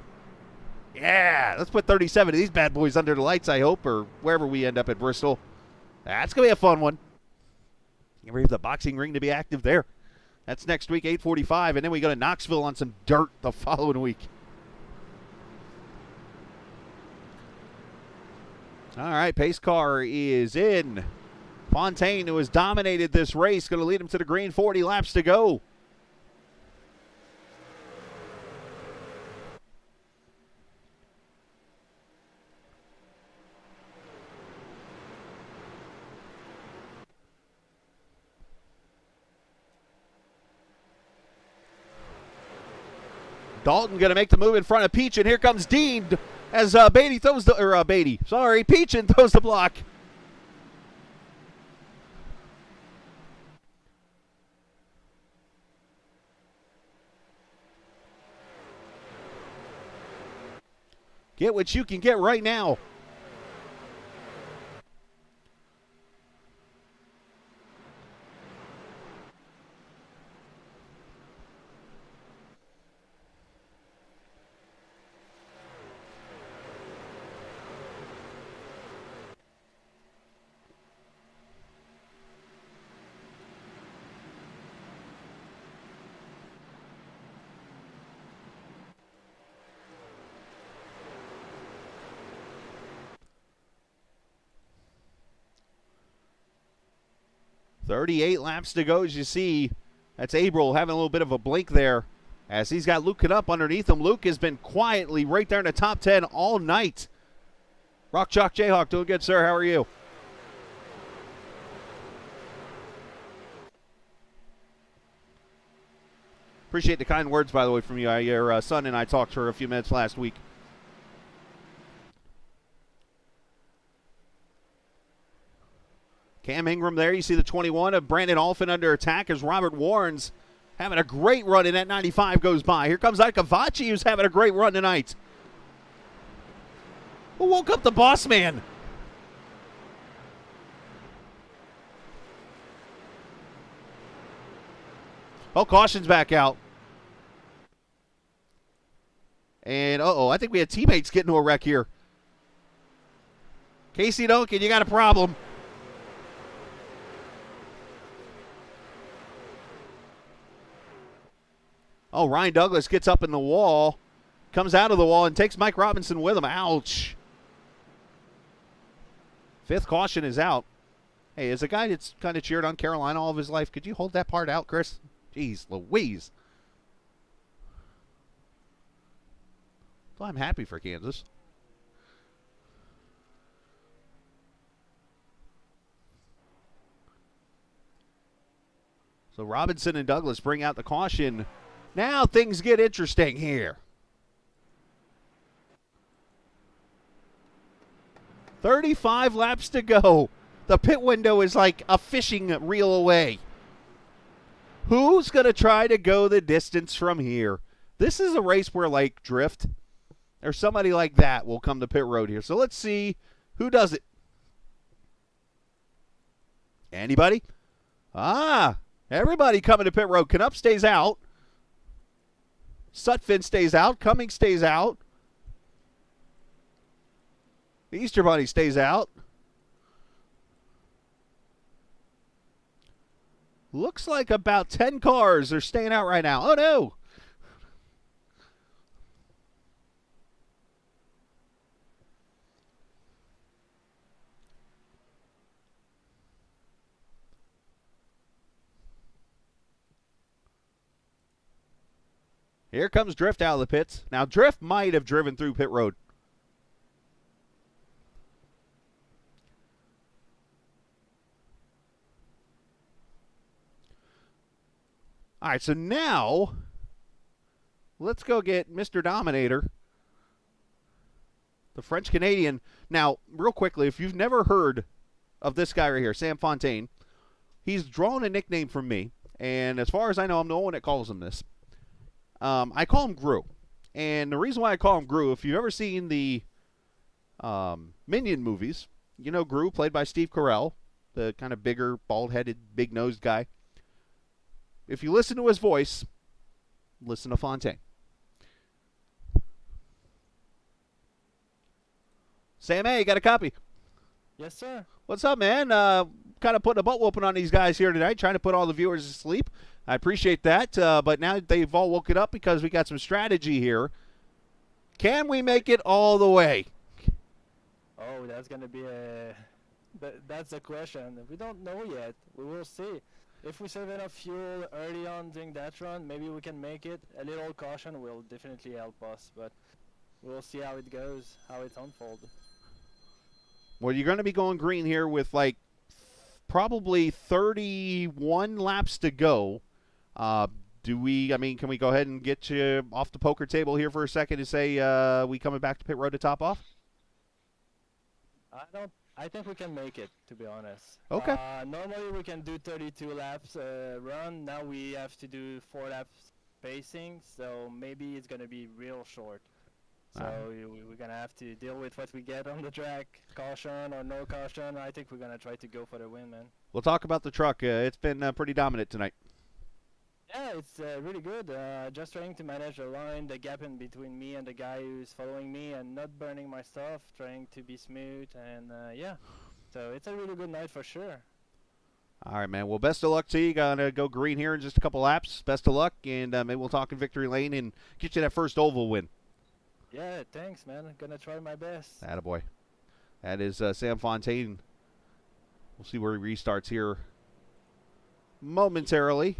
S2: Yeah, let's put 37 of these bad boys under the lights, I hope, or wherever we end up at Bristol. That's going to be a fun one. You're ready for the boxing ring to be active there. That's next week, 8:45, and then we go to Knoxville on some dirt the following week. All right, pace car is in. Fontaine, who has dominated this race, going to lead him to the green. 40 laps to go. Dalton going to make the move in front of Peach, and here comes Dean as Beatty throws the, Peachin throws the block. Get what you can get right now. .38 laps to go, as you see. That's Abril having a little bit of a blink there as he's got Luke up underneath him. Luke has been quietly right there in the top 10 all night. Rock Chalk Jayhawk, doing good, sir. How are you? Appreciate the kind words, by the way, from you. Your son and I talked for a few minutes last week. Cam Ingram there. You see the 21 of Brandon Alphin under attack as Robert Warren's having a great run, and that 95 goes by. Here comes Ike Avachi, who's having a great run tonight. Who woke up the boss man? Oh, caution's back out. And, I think we had teammates get into a wreck here. Casey Duncan, you got a problem. Oh, Ryan Douglas gets up in the wall, comes out of the wall, and takes Mike Robinson with him. Ouch. Fifth caution is out. Hey, as a guy that's kind of cheered on Carolina all of his life, could you hold that part out, Chris? Jeez Louise. Well, I'm happy for Kansas. So Robinson and Douglas bring out the caution. Now things get interesting here. 35 laps to go. The pit window is like a fishing reel away. Who's going to try to go the distance from here? This is a race where, like, Drift or somebody like that will come to pit road here. So let's see who does it. Anybody? Everybody coming to pit road. Canup stays out. Sutphin stays out. Cummings stays out. The Easter Bunny stays out. Looks like about 10 cars are staying out right now. Oh, no. Here comes Drift out of the pits. Now, Drift might have driven through pit road. All right, so now let's go get Mr. Dominator, the French-Canadian. Now, real quickly, if you've never heard of this guy right here, Sam Fontaine, he's drawn a nickname from me, and as far as I know, I'm the only one that calls him this. I call him Gru, and the reason why I call him Gru, if you've ever seen the Minion movies, you know Gru, played by Steve Carell, the kind of bigger, bald-headed, big-nosed guy. if you listen to his voice, listen to Fontaine. Sam A, you got a copy?
S7: Yes, sir.
S2: What's up, man? Kind of putting a butt whooping on these guys here tonight, trying to put all the viewers to sleep. I appreciate that, but now they've all woken up because we got some strategy here. Can we make it all the way?
S7: Oh, that's gonna be that's the question. We don't know yet. We will see. If we save enough fuel early on during that run, maybe we can make it. A little caution will definitely help us, but we'll see how it goes, how it unfolds.
S2: Well, you're going to be going green here with like probably 31 laps to go. Can we go ahead and get you off the poker table here for a second and say we coming back to pit road to top off?
S7: I think we can make it, to be honest.
S2: Okay.
S7: Normally we can do 32 laps run. Now we have to do 4 laps pacing, so maybe it's gonna be real short. So we're gonna have to deal with what we get on the track, caution or no caution. I think we're gonna try to go for the win, man.
S2: We'll talk about the truck. It's been pretty dominant tonight.
S7: Yeah, it's really good. Just trying to manage the line, the gap in between me and the guy who's following me, and not burning my stuff. Trying to be smooth, and yeah. So it's a really good night for sure.
S2: All right, man. Well, best of luck to you. Gonna go green here in just a couple laps. Best of luck, and maybe we'll talk in victory lane and get you that first oval win.
S7: Yeah, thanks, man. Gonna try my best.
S2: Attaboy. That is Sam Fontaine. We'll see where he restarts here momentarily.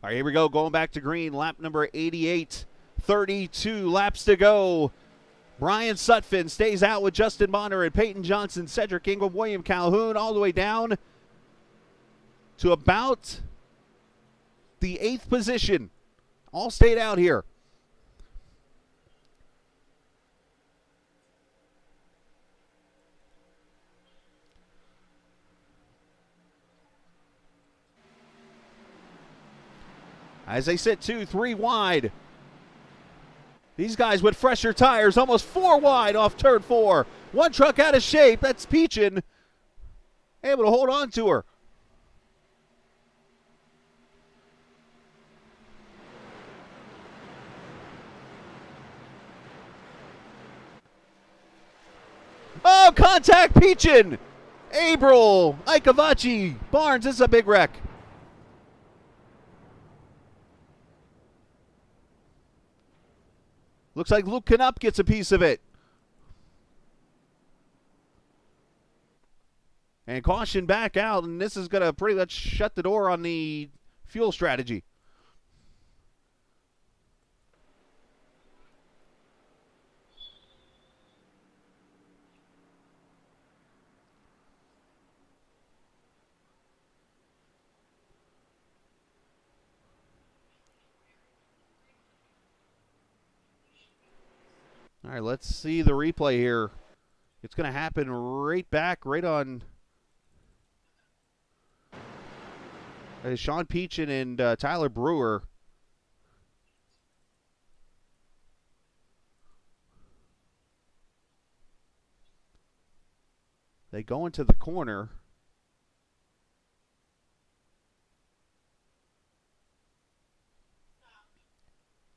S2: All right, here we go. Going back to green. Lap number 88. 32 laps to go. Brian Sutphin stays out with Justin Bonner and Peyton Johnson, Cedric Ingram, William Calhoun, all the way down to about the 8th position. All stayed out here. As they sit 2-3 wide. These guys with fresher tires, almost 4 wide off turn 4. One truck out of shape. That's Peachin. Able to hold on to her. Oh, contact Peachin. Abril, Ikavachi, Barnes. This is a big wreck. Looks like Luke Knupp gets a piece of it. And caution back out, and this is going to pretty much shut the door on the fuel strategy. All right, let's see the replay here. It's going to happen right back, right on Sean Peachin and Tyler Brewer. They go into the corner.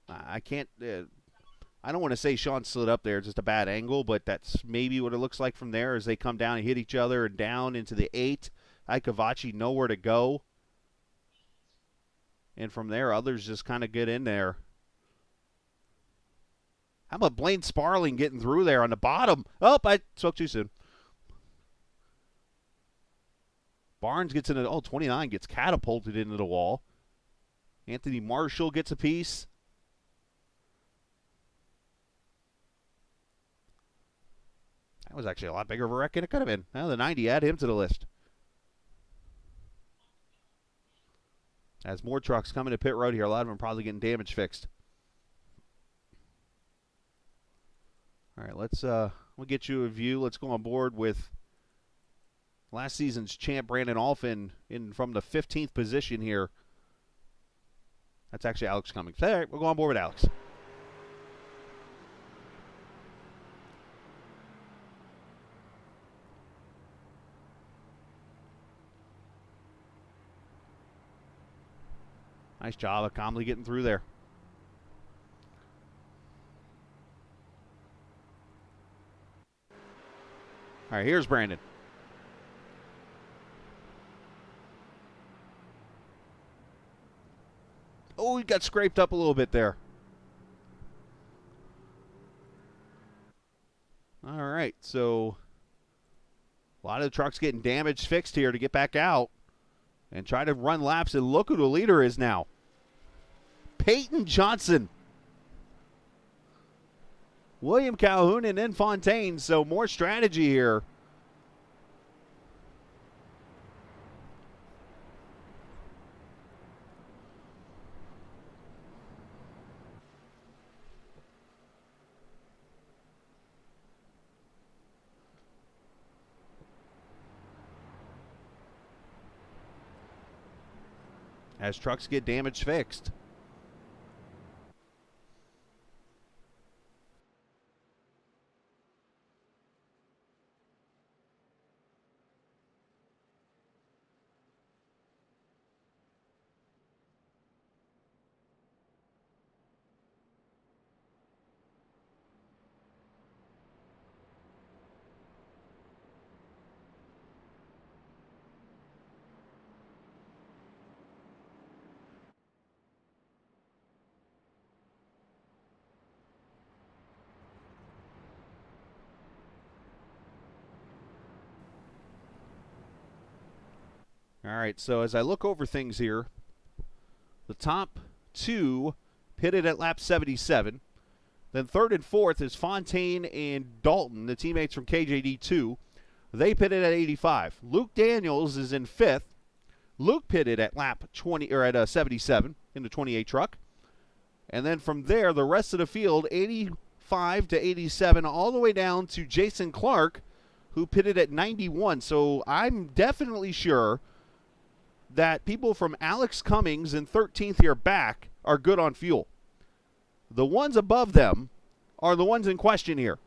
S2: I can't... I don't want to say Sean slid up there, just a bad angle, but that's maybe what it looks like from there as they come down and hit each other and down into the 8. Ikavachi nowhere to go. And from there, others just kind of get in there. How about Blaine Sparling getting through there on the bottom? Oh, I spoke too soon. Barnes gets into, 29 gets catapulted into the wall. Anthony Marshall gets a piece. That was actually a lot bigger of a wreck than it could have been. Now the 90, add him to the list. As more trucks coming to pit road here, a lot of them probably getting damage fixed. All right, we'll get you a view. Let's go on board with last season's champ Brandon Alphin from the 15th position here. That's actually Alex Cummings. All right, we'll go on board with Alex. Nice job of calmly getting through there. All right, here's Brandon. Oh, he got scraped up a little bit there. All right, so a lot of the trucks getting damage fixed here to get back out and try to run laps, and look who the leader is now. Peyton Johnson. William Calhoun and then Fontaine, so more strategy here. As trucks get damage fixed. All right, so as I look over things here, the top two pitted at lap 77. Then third and fourth is Fontaine and Dalton, the teammates from KJD2. They pitted at 85. Luke Daniels is in fifth. Luke pitted at lap 20 or at 77 in the 28 truck. And then from there, the rest of the field, 85 to 87, all the way down to Jason Clark, who pitted at 91. So I'm definitely sure that people from Alex Cummings in 13th here back are good on fuel. The ones above them are the ones in question here,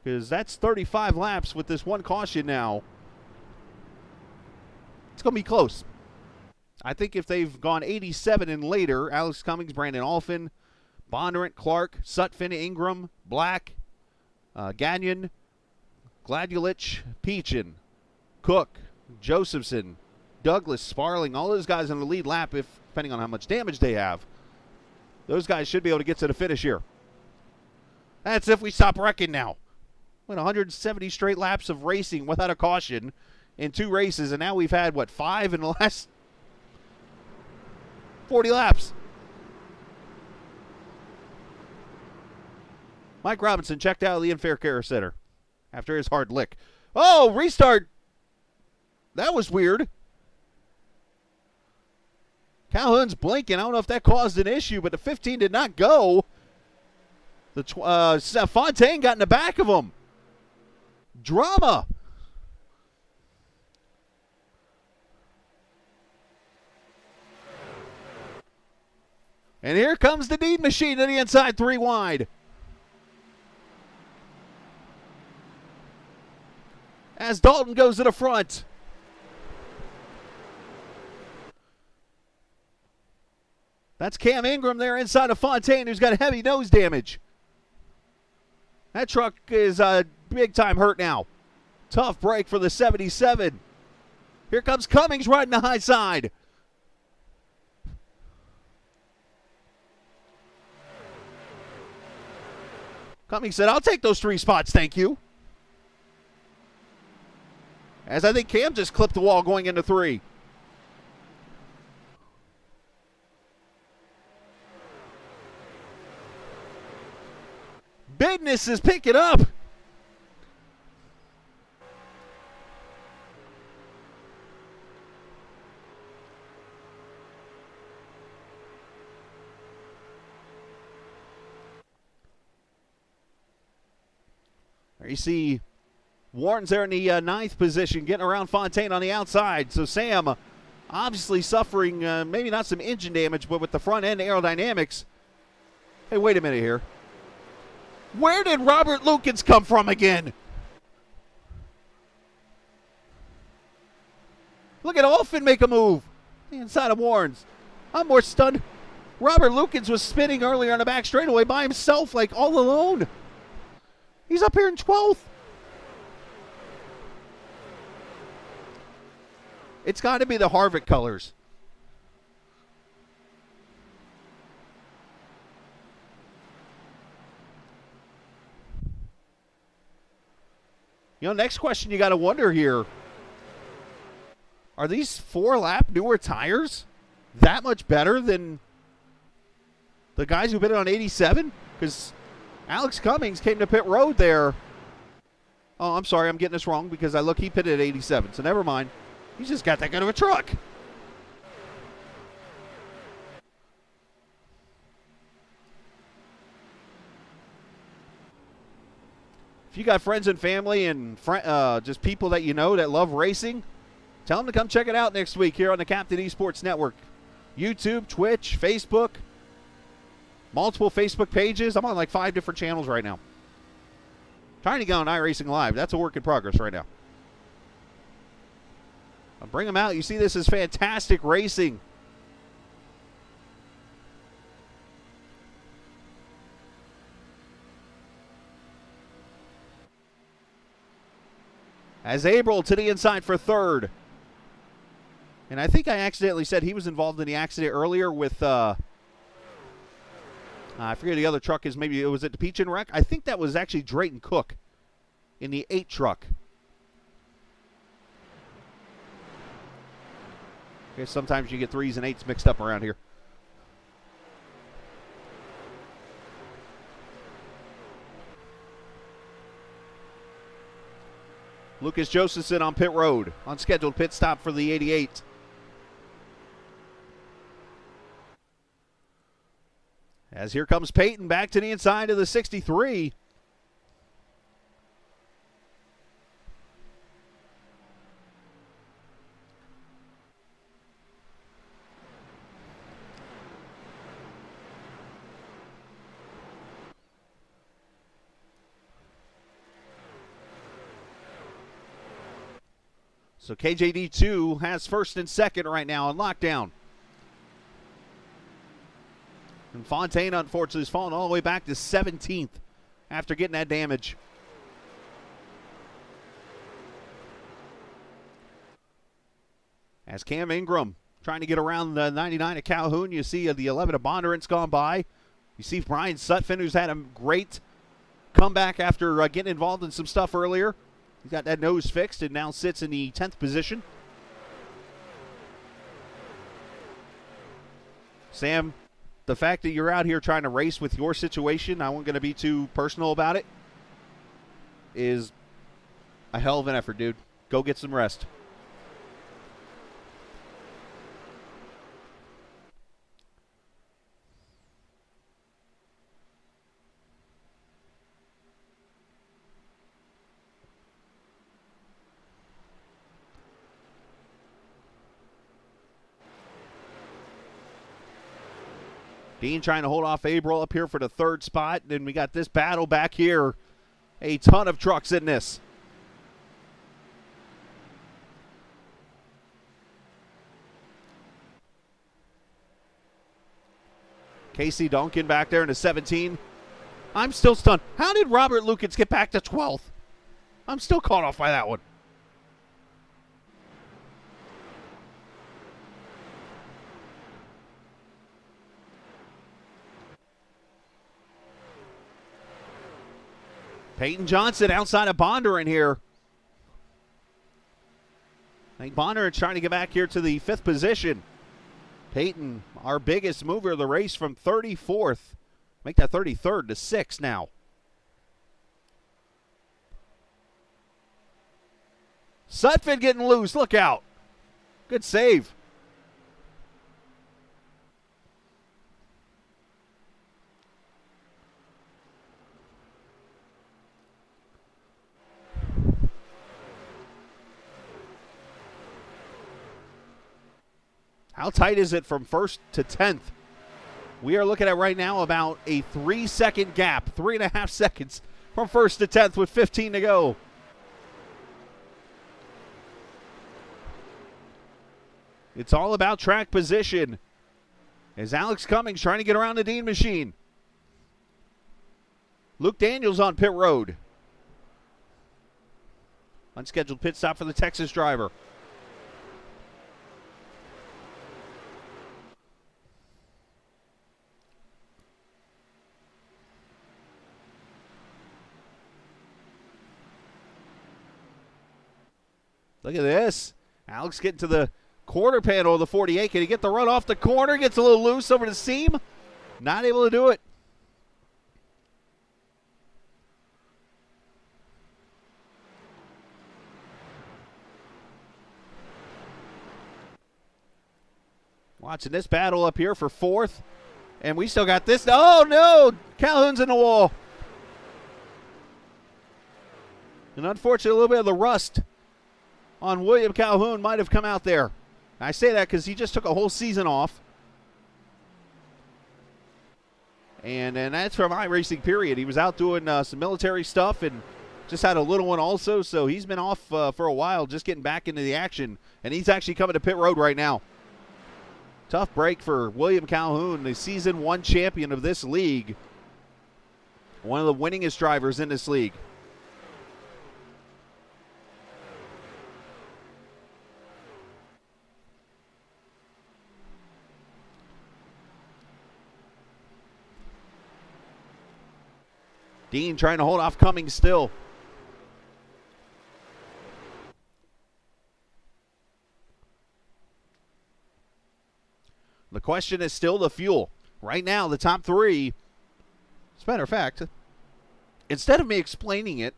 S2: because that's 35 laps with this one caution now. It's going to be close. I think if they've gone 87 and later, Alex Cummings, Brandon Alphin, Bondurant, Clark, Sutphin, Ingram, Black, Gagnon, Gladulich, Peachin, Cook, Josephson, Douglas, Sparling, all those guys in the lead lap, if depending on how much damage they have, those guys should be able to get to the finish here. That's if we stop wrecking now. Went 170 straight laps of racing without a caution in 2 races, and now we've had, 5 in the last 40 laps. Mike Robinson checked out of the Fair Care Center after his hard lick. Oh, restart. That was weird. Calhoun's blinking. I don't know if that caused an issue, but the 15 did not go. The Fontaine got in the back of him. Drama. And here comes the Deed machine to the inside 3 wide. As Dalton goes to the front. That's Cam Ingram there inside of Fontaine, who's got heavy nose damage. That truck is big time hurt now. Tough break for the 77. Here comes Cummings riding the high side. Cummings said, I'll take those 3 spots, thank you. As I think Cam just clipped the wall going into 3. Business is picking up. There you see Warren's there in the 9th position, getting around Fontaine on the outside. So Sam obviously suffering maybe not some engine damage, but with the front end aerodynamics. Hey, wait a minute here. Where did Robert Lukens come from again? Look at Olfen make a move. The inside of Warren's. I'm more stunned. Robert Lukens was spinning earlier on the back straightaway by himself, like all alone. He's up here in 12th. It's got to be the Harvick colors. You know, next question you got to wonder here. Are these 4-lap newer tires that much better than the guys who bid it on 87? Because Alex Cummings came to pit road there. Oh, I'm sorry, I'm getting this wrong because he pitted at 87, so never mind. He's just got that good of a truck. If you got friends and family and just people that you know that love racing, tell them to come check it out next week here on the Captain Esports Network. YouTube, Twitch, Facebook, multiple Facebook pages. I'm on like 5 different channels right now. Trying to get on iRacing Live. That's a work in progress right now. I'll bring them out. You see, this is fantastic racing. As Abril to the inside for 3rd. And I think I accidentally said he was involved in the accident earlier with, I forget the other truck is, maybe it was at the Peach and Wreck. I think that was actually Drayton Cook in the 8 truck. Okay, sometimes you get 3s and 8s mixed up around here. Lucas Josephson on pit road, on scheduled pit stop for the 88. As here comes Peyton back to the inside of the 63. So KJD2 has 1st and 2nd right now on lockdown. And Fontaine, unfortunately, has fallen all the way back to 17th after getting that damage. As Cam Ingram trying to get around the 99 at Calhoun, you see the 11 of Bondurant's gone by. You see Brian Sutphin, who's had a great comeback after getting involved in some stuff earlier. He's got that nose fixed and now sits in the 10th position. Sam, the fact that you're out here trying to race with your situation, I wasn't going to be too personal about it, is a hell of an effort, dude. Go get some rest. Dean trying to hold off Abril up here for the 3rd spot. Then we got this battle back here. A ton of trucks in this. Casey Duncan back there in the 17. I'm still stunned. How did Robert Lukens get back to 12th? I'm still caught off by that one. Peyton Johnson outside of Bondurant here. I think Bondurant trying to get back here to the 5th position. Peyton, our biggest mover of the race, from 34th. Make that 33rd to 6th now. Sutphin getting loose. Look out. Good save. How tight is it from 1st to 10th? We are looking at right now about a 3-second gap, 3.5 seconds from 1st to 10th with 15 to go. It's all about track position as Alex Cummings trying to get around the Dean machine. Luke Daniels on pit road. Unscheduled pit stop for the Texas driver. Look at this. Alex getting to the quarter panel of the 48. Can he get the run off the corner? Gets a little loose over the seam. Not able to do it. Watching this battle up here for 4th. And we still got this. Oh, no. Calhoun's in the wall. And unfortunately, a little bit of the rust on William Calhoun might have come out there. I say that because he just took a whole season off. And that's from iRacing, period. He was out doing some military stuff and just had a little one also. So he's been off for a while, just getting back into the action. And he's actually coming to pit road right now. Tough break for William Calhoun, the season 1 champion of this league. One of the winningest drivers in this league. Dean trying to hold off Cummings still. The question is still the fuel. Right now, the top 3, as a matter of fact, instead of me explaining it,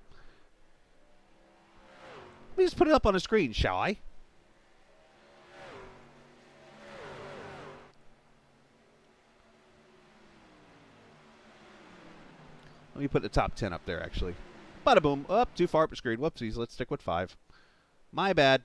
S2: let me just put it up on the screen, shall I? Let me put the top 10 up there, actually. Bada boom. Up, too far up the screen. Whoopsies. Let's stick with 5. My bad.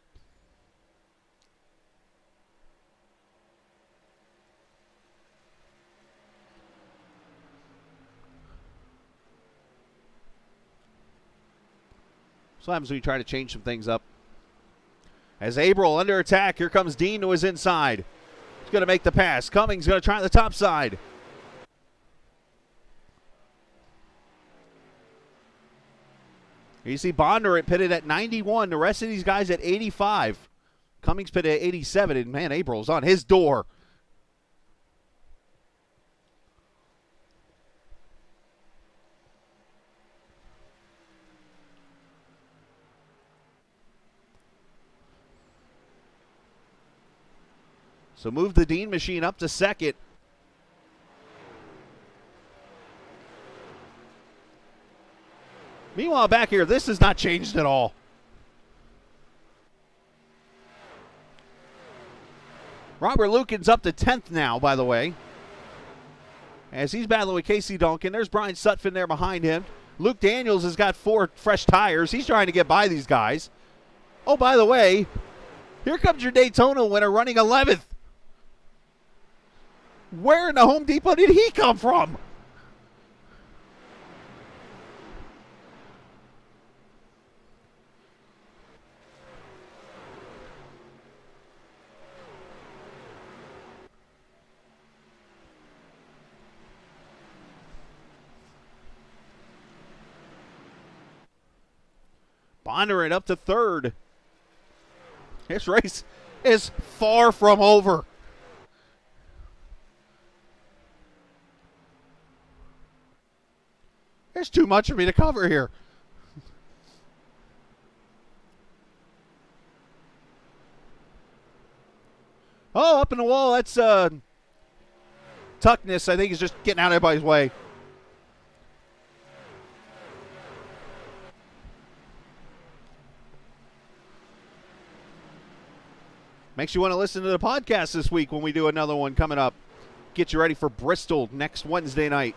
S2: So what happens when you try to change some things up? As Abril under attack, here comes Dean to his inside. He's going to make the pass. Cummings going to try the top side. You see Bondurant pitted at 91. The rest of these guys at 85. Cummings pitted at 87. And, man, April's on his door. So move the Dean machine up to 2nd. Meanwhile, back here, this has not changed at all. Robert Lukens up to 10th now, by the way. As he's battling with Casey Duncan. There's Brian Sutphin there behind him. Luke Daniels has got 4 fresh tires. He's trying to get by these guys. Oh, by the way, here comes your Daytona winner running 11th. Where in the Home Depot did he come from? Bondurant up to third. This race is far from over. There's too much for me to cover here. Oh, up in the wall. That's Tuckness. I think he's just getting out of everybody's way. Makes you want to listen to the podcast this week when we do another one coming up. Get you ready for Bristol next Wednesday night.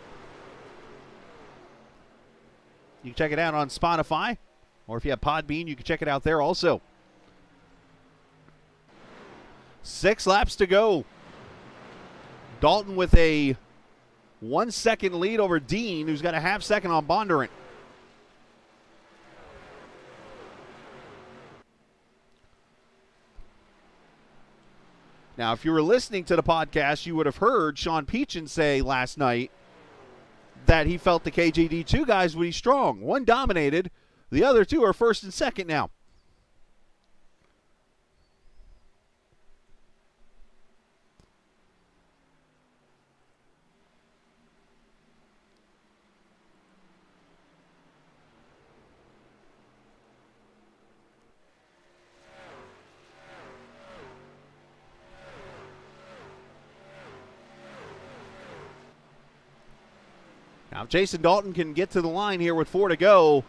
S2: You can check it out on Spotify, or if you have Podbean, you can check it out there also. 6 laps to go. Dalton with a 1 second lead over Dean, who's got a half second on Bondurant. Now, if you were listening to the podcast, you would have heard Sean Peachin say last night that he felt the KJD2 guys would be strong. One dominated. The other two are first and second now. Now, if Jason Dalton can get to the line here with 4 to go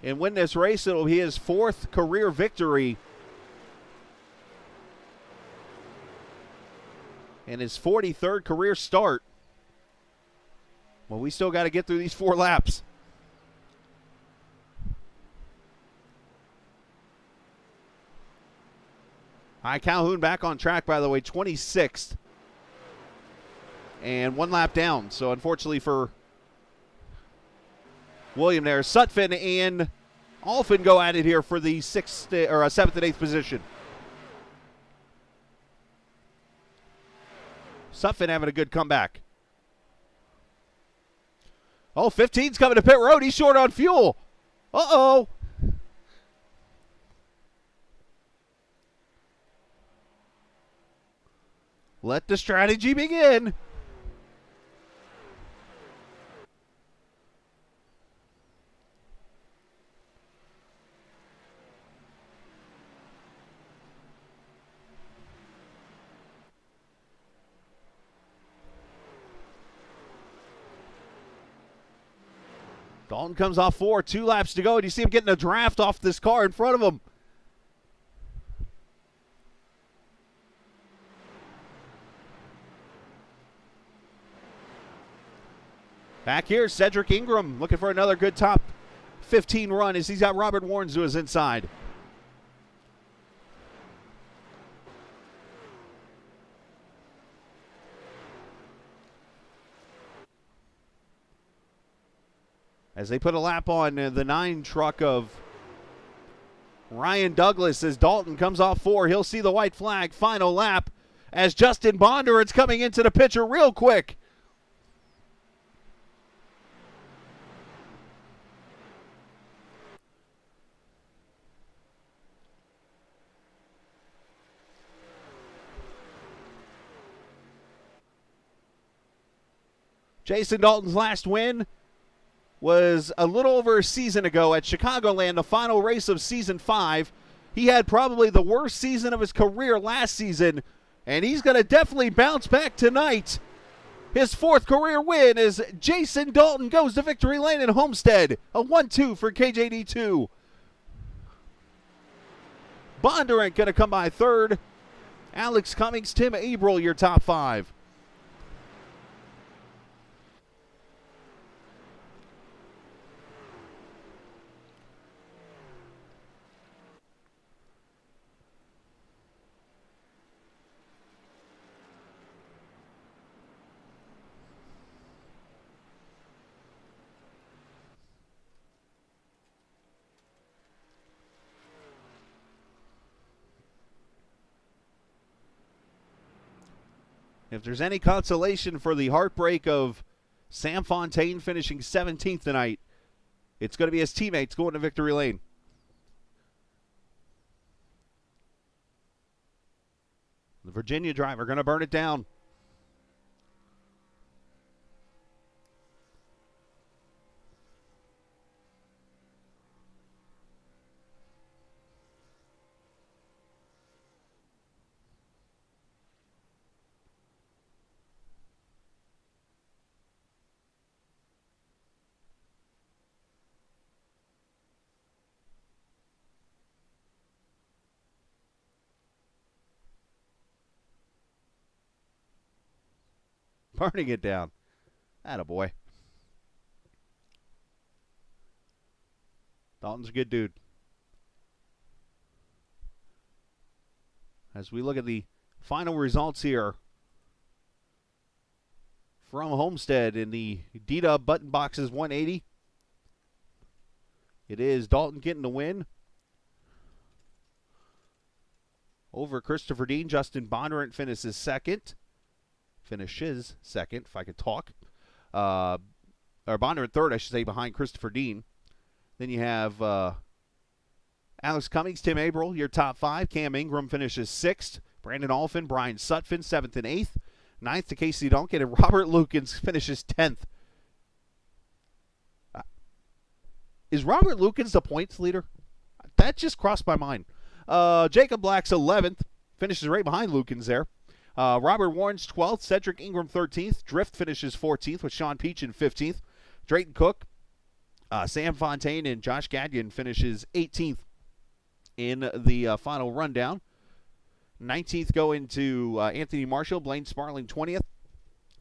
S2: and win this race, it'll be his 4th career victory and his 43rd career start. Well, we still got to get through these 4 laps. Hi, Calhoun back on track, by the way, 26th. And 1 lap down. So, unfortunately for William there, Sutphin and Alphin go at it here for the 7th and 8th position. Sutphin having a good comeback. Oh, 15's coming to pit road. He's short on fuel. Uh-oh. Let the strategy begin. Dalton comes off 4, 2 laps to go. And you see him getting a draft off this car in front of him. Back here, Cedric Ingram looking for another good top 15 run as he's got Robert Warren to his inside. As they put a lap on the 9 truck of Ryan Douglas as Dalton comes off 4. He'll see the white flag. Final lap as Justin Bondurant's coming into the picture real quick. Jason Dalton's last win was a little over a season ago at Chicagoland, the final race of season 5. He had probably the worst season of his career last season, and he's going to definitely bounce back tonight. His 4th career win as Jason Dalton goes to victory lane in Homestead. A 1-2 for KJD2. Bondurant going to come by 3rd. Alex Cummings, Tim Abril, your top 5. If there's any consolation for the heartbreak of Sam Fontaine finishing 17th tonight, it's going to be his teammates going to victory lane. The Virginia driver going to burn it down. Burning it down. Attaboy. Dalton's a good dude. As we look at the final results here from Homestead in the D-Dub Button Boxes 180, it is Dalton getting the win over Christopher Dean. Justin Bondurant finishes second, if I could talk. Or Bondurant third, I should say, behind Christopher Dean. Then you have Alex Cummings, Tim Averill, your top five. Cam Ingram finishes sixth. Brandon Alphin, Brian Sutphin, seventh and eighth. Ninth to Casey Duncan, and Robert Lukens finishes 10th. Is Robert Lukens the points leader? That just crossed my mind. Jacob Black's 11th, finishes right behind Lukens there. Robert Warren's 12th, Cedric Ingram 13th, Drift finishes 14th with Sean Peach in 15th. Drayton Cook, Sam Fontaine, and Josh Gagnon finishes 18th in the final rundown. 19th going to Anthony Marshall, Blaine Sparling 20th,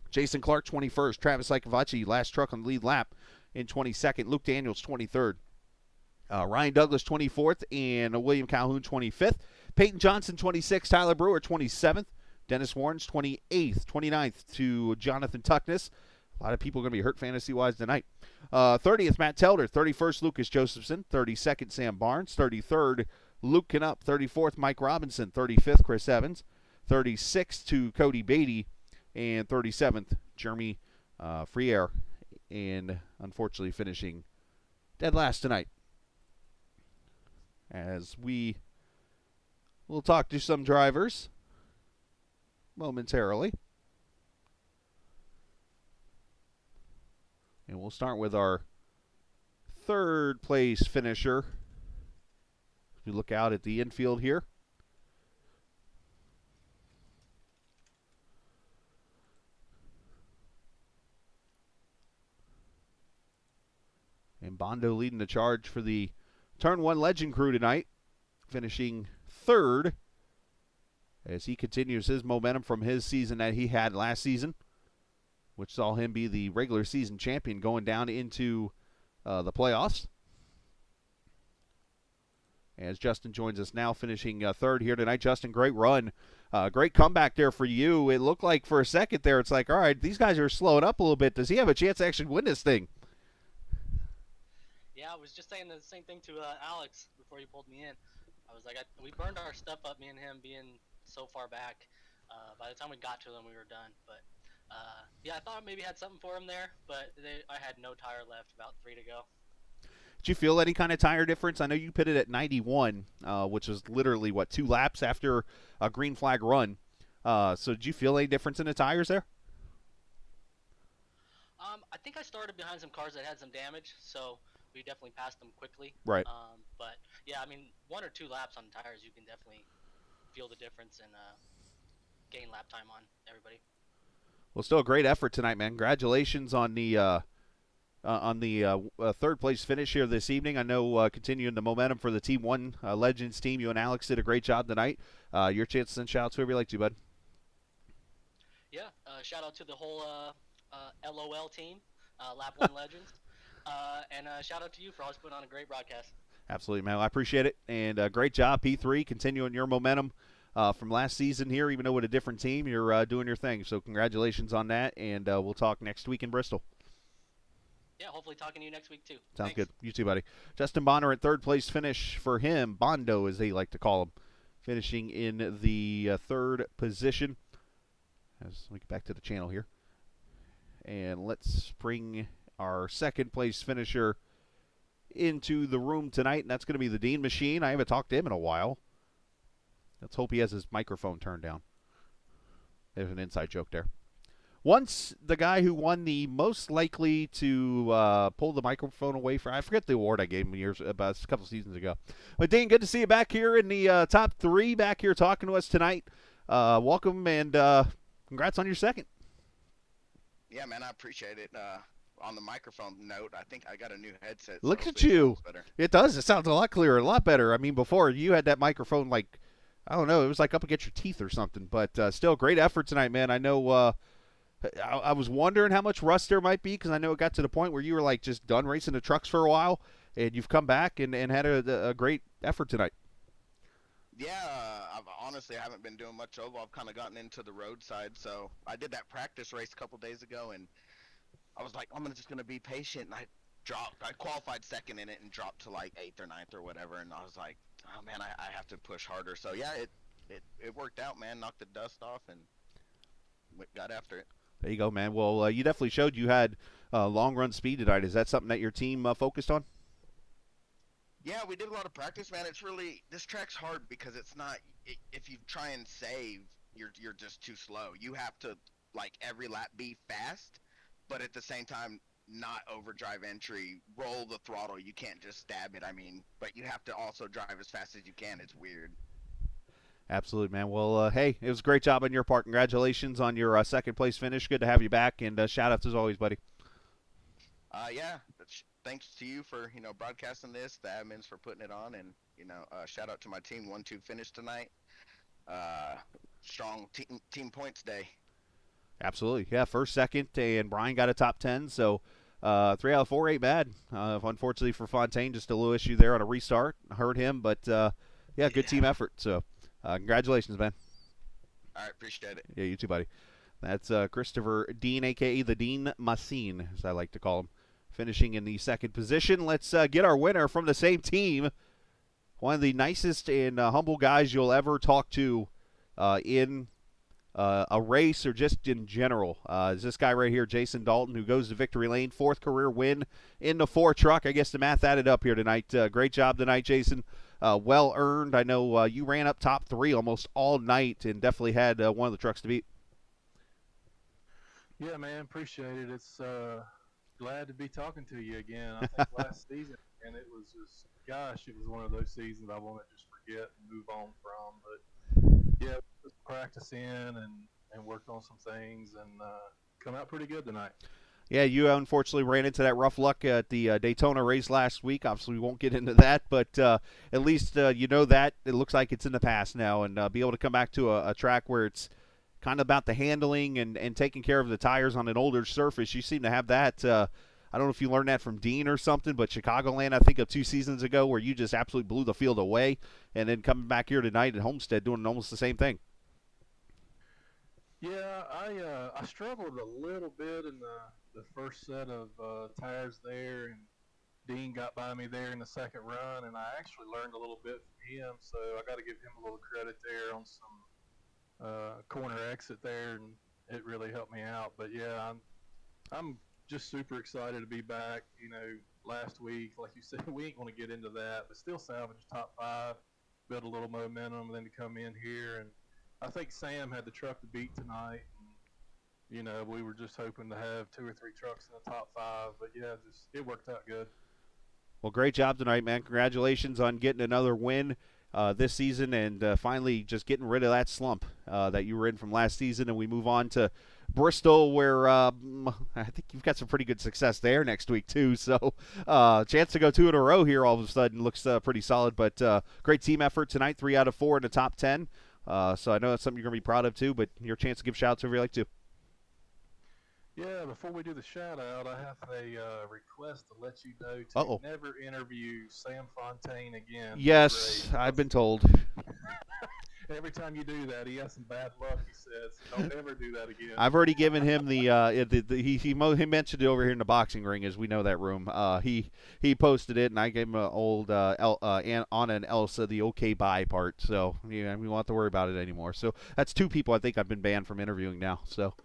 S2: Jason Clark 21st, Travis Ikavachi, last truck on the lead lap in 22nd, Luke Daniels 23rd, Ryan Douglas 24th, and William Calhoun 25th. Peyton Johnson 26th, Tyler Brewer 27th, Dennis Warren's 28th, 29th to Jonathan Tuckness. A lot of people are going to be hurt fantasy-wise tonight. 30th, Matt Telder. 31st, Lucas Josephson. 32nd, Sam Barnes. 33rd, Luke Knupp. 34th, Mike Robinson. 35th, Chris Evans. 36th to Cody Beatty. And 37th, Jeremy Friere. And unfortunately finishing dead last tonight. As we will talk to some drivers momentarily. And we'll start with our third place finisher. If you look out at the infield here. And Bondo leading the charge for the Turn 1 Legend crew tonight, finishing third as he continues his momentum from his season that he had last season, which saw him be the regular season champion going down into the playoffs. As Justin joins us now, finishing third here tonight. Justin, great run. Great comeback there for you. It looked like for a second there, it's like, all right, these guys are slowing up a little bit. Does he have a chance to actually win this thing?
S8: Yeah, I was just saying the same thing to Alex before he pulled me in. I was like, we burned our stuff up, me and him being so far back. By the time we got to them, we were done. But yeah, I thought I maybe had something for him there, but I had no tire left, about 3 to go.
S2: Did you feel any kind of tire difference? I know you pitted at 91, which was literally, 2 laps after a green flag run. So did you feel any difference in the tires there?
S8: I think I started behind some cars that had some damage, so we definitely passed them quickly.
S2: Right.
S8: But, yeah, I mean, 1 or 2 laps on tires, you can definitely feel the difference and gain lap time on everybody. Well,
S2: still a great effort tonight, man. Congratulations on the third place finish here this evening. I know continuing the momentum for the Team 1 Legends team. You and Alex did a great job tonight. Your chance to send shout-outs whoever you like to, bud.
S8: Yeah, shout-out to the whole LOL team, Lap 1 Legends. And shout-out to you for always putting on a great broadcast.
S2: Absolutely, man. I appreciate it. And great job, P3, continuing your momentum from last season here, even though with a different team. You're doing your thing. So congratulations on that, and we'll talk next week in Bristol.
S8: Yeah, hopefully talking to you next week, too.
S2: Sounds
S8: Thanks.
S2: good. You too, buddy. Justin Bonner at third place finish for him. Bondo, as they like to call him, finishing in the third position. Let me get back to the channel here. And let's bring our second place finisher into the room tonight, and that's going to be the Dean Machine. I haven't talked to him in a while. Let's hope he has his microphone turned down. There's an inside joke there. Once the guy who won the most likely to pull the microphone away from, I forget the award I gave him about a couple seasons ago. But Dean, good to see you back here in the top 3, back here talking to us tonight. Welcome, and congrats on your second.
S9: Yeah, man, I appreciate it. On the microphone note, I think I got a new headset.
S2: Look
S9: so
S2: at you.
S9: better.
S2: It does. It sounds a lot clearer, a lot better. I mean, before you had that microphone like, I don't know, it was like up against your teeth or something. But still, great effort tonight, man. I know I was wondering how much rust there might be because I know it got to the point where you were like just done racing the trucks for a while, and you've come back and had a great effort tonight.
S9: Yeah, honestly, I haven't been doing much oval. I've kind of gotten into the road side. So I did that practice race a couple days ago, and I was like, I'm just going to be patient. And I qualified second in it and dropped to like 8th or 9th or whatever. And I was like, oh, man, I have to push harder. So, yeah, it worked out, man. Knocked the dust off and got after it.
S2: There you go, man. Well, you definitely showed you had long-run speed tonight. Is that something that your team focused on?
S9: Yeah, we did a lot of practice, man. It's really, this track's hard because it's not, if you try and save, you're just too slow. You have to, like, every lap be fast, but at the same time, not overdrive entry, roll the throttle. You can't just stab it, but you have to also drive as fast as you can. It's weird.
S2: Absolutely, man. Well, hey, it was a great job on your part. Congratulations on your second place finish. Good to have you back, and shout outs as always, buddy.
S9: Yeah, thanks to you for broadcasting this, the admins for putting it on, and shout out to my team. 1-2 finish tonight. Strong team points day.
S2: Absolutely, yeah. First, second, and Brian got a top 10. So 3 out of 4 ain't bad. Unfortunately for Fontaine, just a little issue there on a restart. Hurt him, but yeah, good team effort. So. Congratulations, man.
S9: All right, appreciate it.
S2: Yeah, you too, buddy. That's Christopher Dean, a.k.a. the Dean Massine, as I like to call him, finishing in the second position. Let's get our winner from the same team. One of the nicest and humble guys you'll ever talk to in a race or just in general. Is this guy right here, Jason Dalton, who goes to victory lane, 4th career win in the 4 truck. I guess the math added up here tonight. Great job tonight, Jason. Well earned. I know you ran up top 3 almost all night and definitely had one of the trucks to beat.
S10: Yeah, man, appreciate it. It's glad to be talking to you again. I think last season, and it was just, gosh, it was one of those seasons I want to just forget and move on from. But yeah, just practice in and worked on some things and come out pretty good tonight.
S2: Yeah, you unfortunately ran into that rough luck at the Daytona race last week. Obviously, we won't get into that, but at least you know that. It looks like it's in the past now, and be able to come back to a track where it's kind of about the handling and taking care of the tires on an older surface. You seem to have that. I don't know if you learned that from Dean or something, but Chicagoland, I think, of 2 seasons ago where you just absolutely blew the field away, and then coming back here tonight at Homestead doing almost the same thing.
S10: Yeah, I struggled a little bit in the first set of tires there, and Dean got by me there in the second run, and I actually learned a little bit from him, so I got to give him a little credit there on some corner exit there, and it really helped me out. But yeah, I'm just super excited to be back. Last week, like you said, we ain't going to get into that, but still salvage top 5, build a little momentum, and then to come in here. And I think Sam had the truck to beat tonight. And, we were just hoping to have 2 or 3 trucks in the top 5, but yeah, it worked out good.
S2: Well, great job tonight, man. Congratulations on getting another win this season and finally just getting rid of that slump that you were in from last season. And we move on to Bristol, where I think you've got some pretty good success there next week too. So chance to go 2 in a row here all of a sudden looks pretty solid. But great team effort tonight, 3 out of 4 in the top 10. So I know that's something you're going to be proud of too, but your chance to give shout-outs if you like to.
S10: Yeah, before we do the shout-out, I have a request to let you know to never interview Sam Fontaine again.
S2: Yes, I've been told.
S10: Every time you do that, he has some bad luck, he says. Don't ever do that again.
S2: I've already given him he mentioned it over here in the boxing ring, as we know that room. He posted it, and I gave him an old Anna and Elsa, the okay bye part. So, yeah, we won't have to worry about it anymore. So that's 2 people I think I've been banned from interviewing now. So.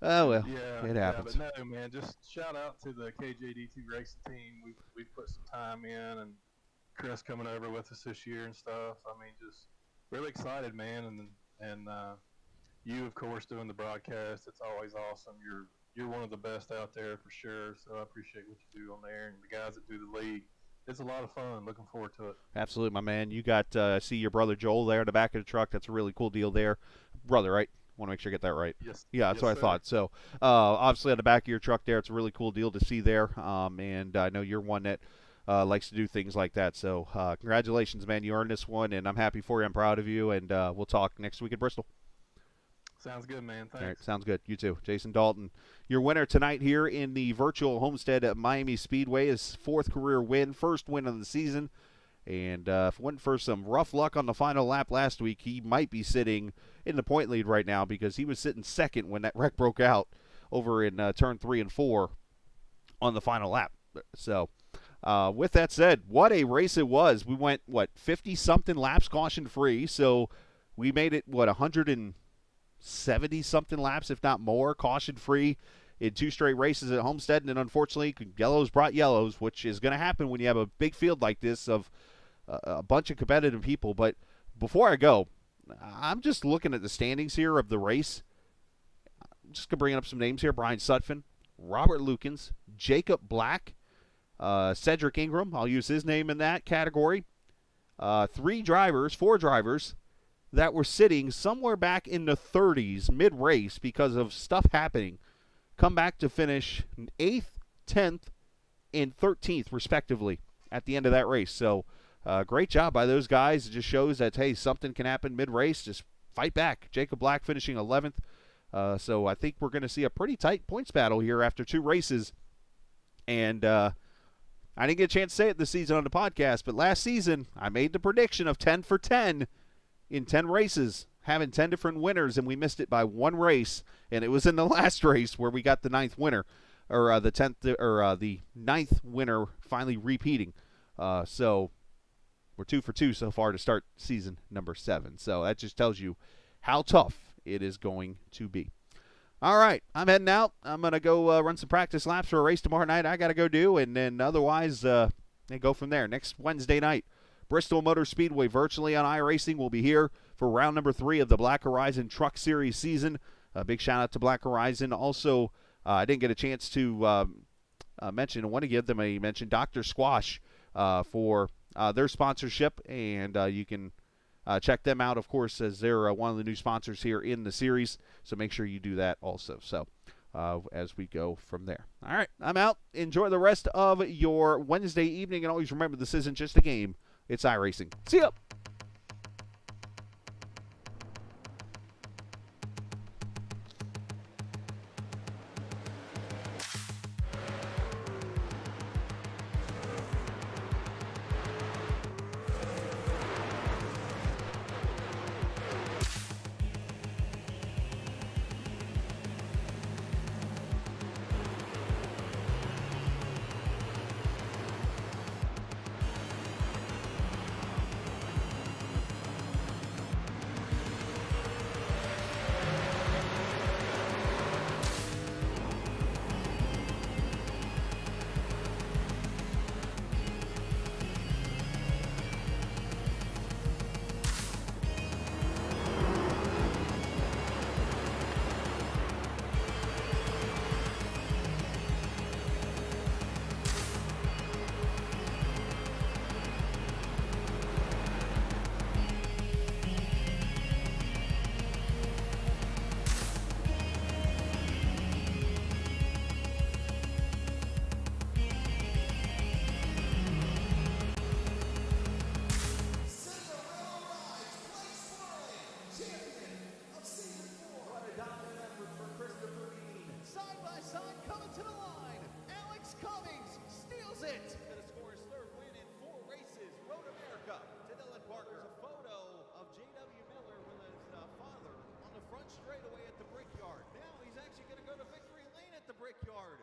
S2: Oh, well,
S10: yeah,
S2: it happens.
S10: Yeah, but no, man, just shout out to the KJD2 racing team. We've put some time in, and Chris coming over with us this year and stuff. I mean, just really excited, man, and you, of course, doing the broadcast. It's always awesome. You're one of the best out there for sure. So I appreciate what you do on there, and the guys that do the league. It's a lot of fun. Looking forward to it.
S2: Absolutely, my man. You got I see your brother Joel there in the back of the truck. That's a really cool deal there. Brother, right? Want to make sure I get that right.
S10: Yes.
S2: Yeah, that's
S10: yes,
S2: what I
S10: sir.
S2: thought. So, obviously, on the back of your truck there, it's a really cool deal to see there. And I know you're one that likes to do things like that. So, congratulations, man. You earned this one, and I'm happy for you. I'm proud of you. And we'll talk next week at Bristol.
S10: Sounds good, man. Thanks.
S2: All right, sounds good. You too. Jason Dalton, your winner tonight here in the virtual Homestead-Miami Speedway, his 4th career win, first win of the season. And if it wasn't for some rough luck on the final lap last week, he might be sitting in the point lead right now because he was sitting second when that wreck broke out over in turn 3 and 4 on the final lap. So with that said, what a race it was. We went, 50-something laps caution-free. So we made it, 170-something laps, if not more, caution-free in 2 straight races at Homestead. And then, unfortunately, yellows brought yellows, which is going to happen when you have a big field like this of a bunch of competitive people. But before I go, I'm just looking at the standings here of the race. I'm just going to bring up some names here. Brian Sutphin, Robert Lukens, Jacob Black, Cedric Ingram. I'll use his name in that category. 4 drivers that were sitting somewhere back in the 30s mid-race because of stuff happening, come back to finish 8th, 10th, and 13th, respectively, at the end of that race. So, great job by those guys. It just shows that, hey, something can happen mid-race. Just fight back. Jacob Black finishing 11th. So I think we're going to see a pretty tight points battle here after 2 races. And I didn't get a chance to say it this season on the podcast, but last season I made the prediction of 10 for 10 in 10 races, having 10 different winners, and we missed it by 1 race, and it was in the last race where we got the 9th winner, or the 10th, or the 9th winner finally repeating. So we're 2 for 2 so far to start season number 7. So that just tells you how tough it is going to be. All right, I'm heading out. I'm going to go run some practice laps for a race tomorrow night I got to go do, and then otherwise go from there. Next Wednesday night, Bristol Motor Speedway virtually on iRacing will be here for round number 3 of the Black Horizon Truck Series season. A big shout out to Black Horizon. Also, I didn't get a chance to mention, I want to give them a mention, Dr. Squash for their sponsorship, and you can check them out, of course, as they're one of the new sponsors here in the series. So make sure you do that also. So as we go from there. All right, I'm out. Enjoy the rest of your Wednesday evening, and always remember, this isn't just a game. It's iRacing. See ya.
S1: Brickyard.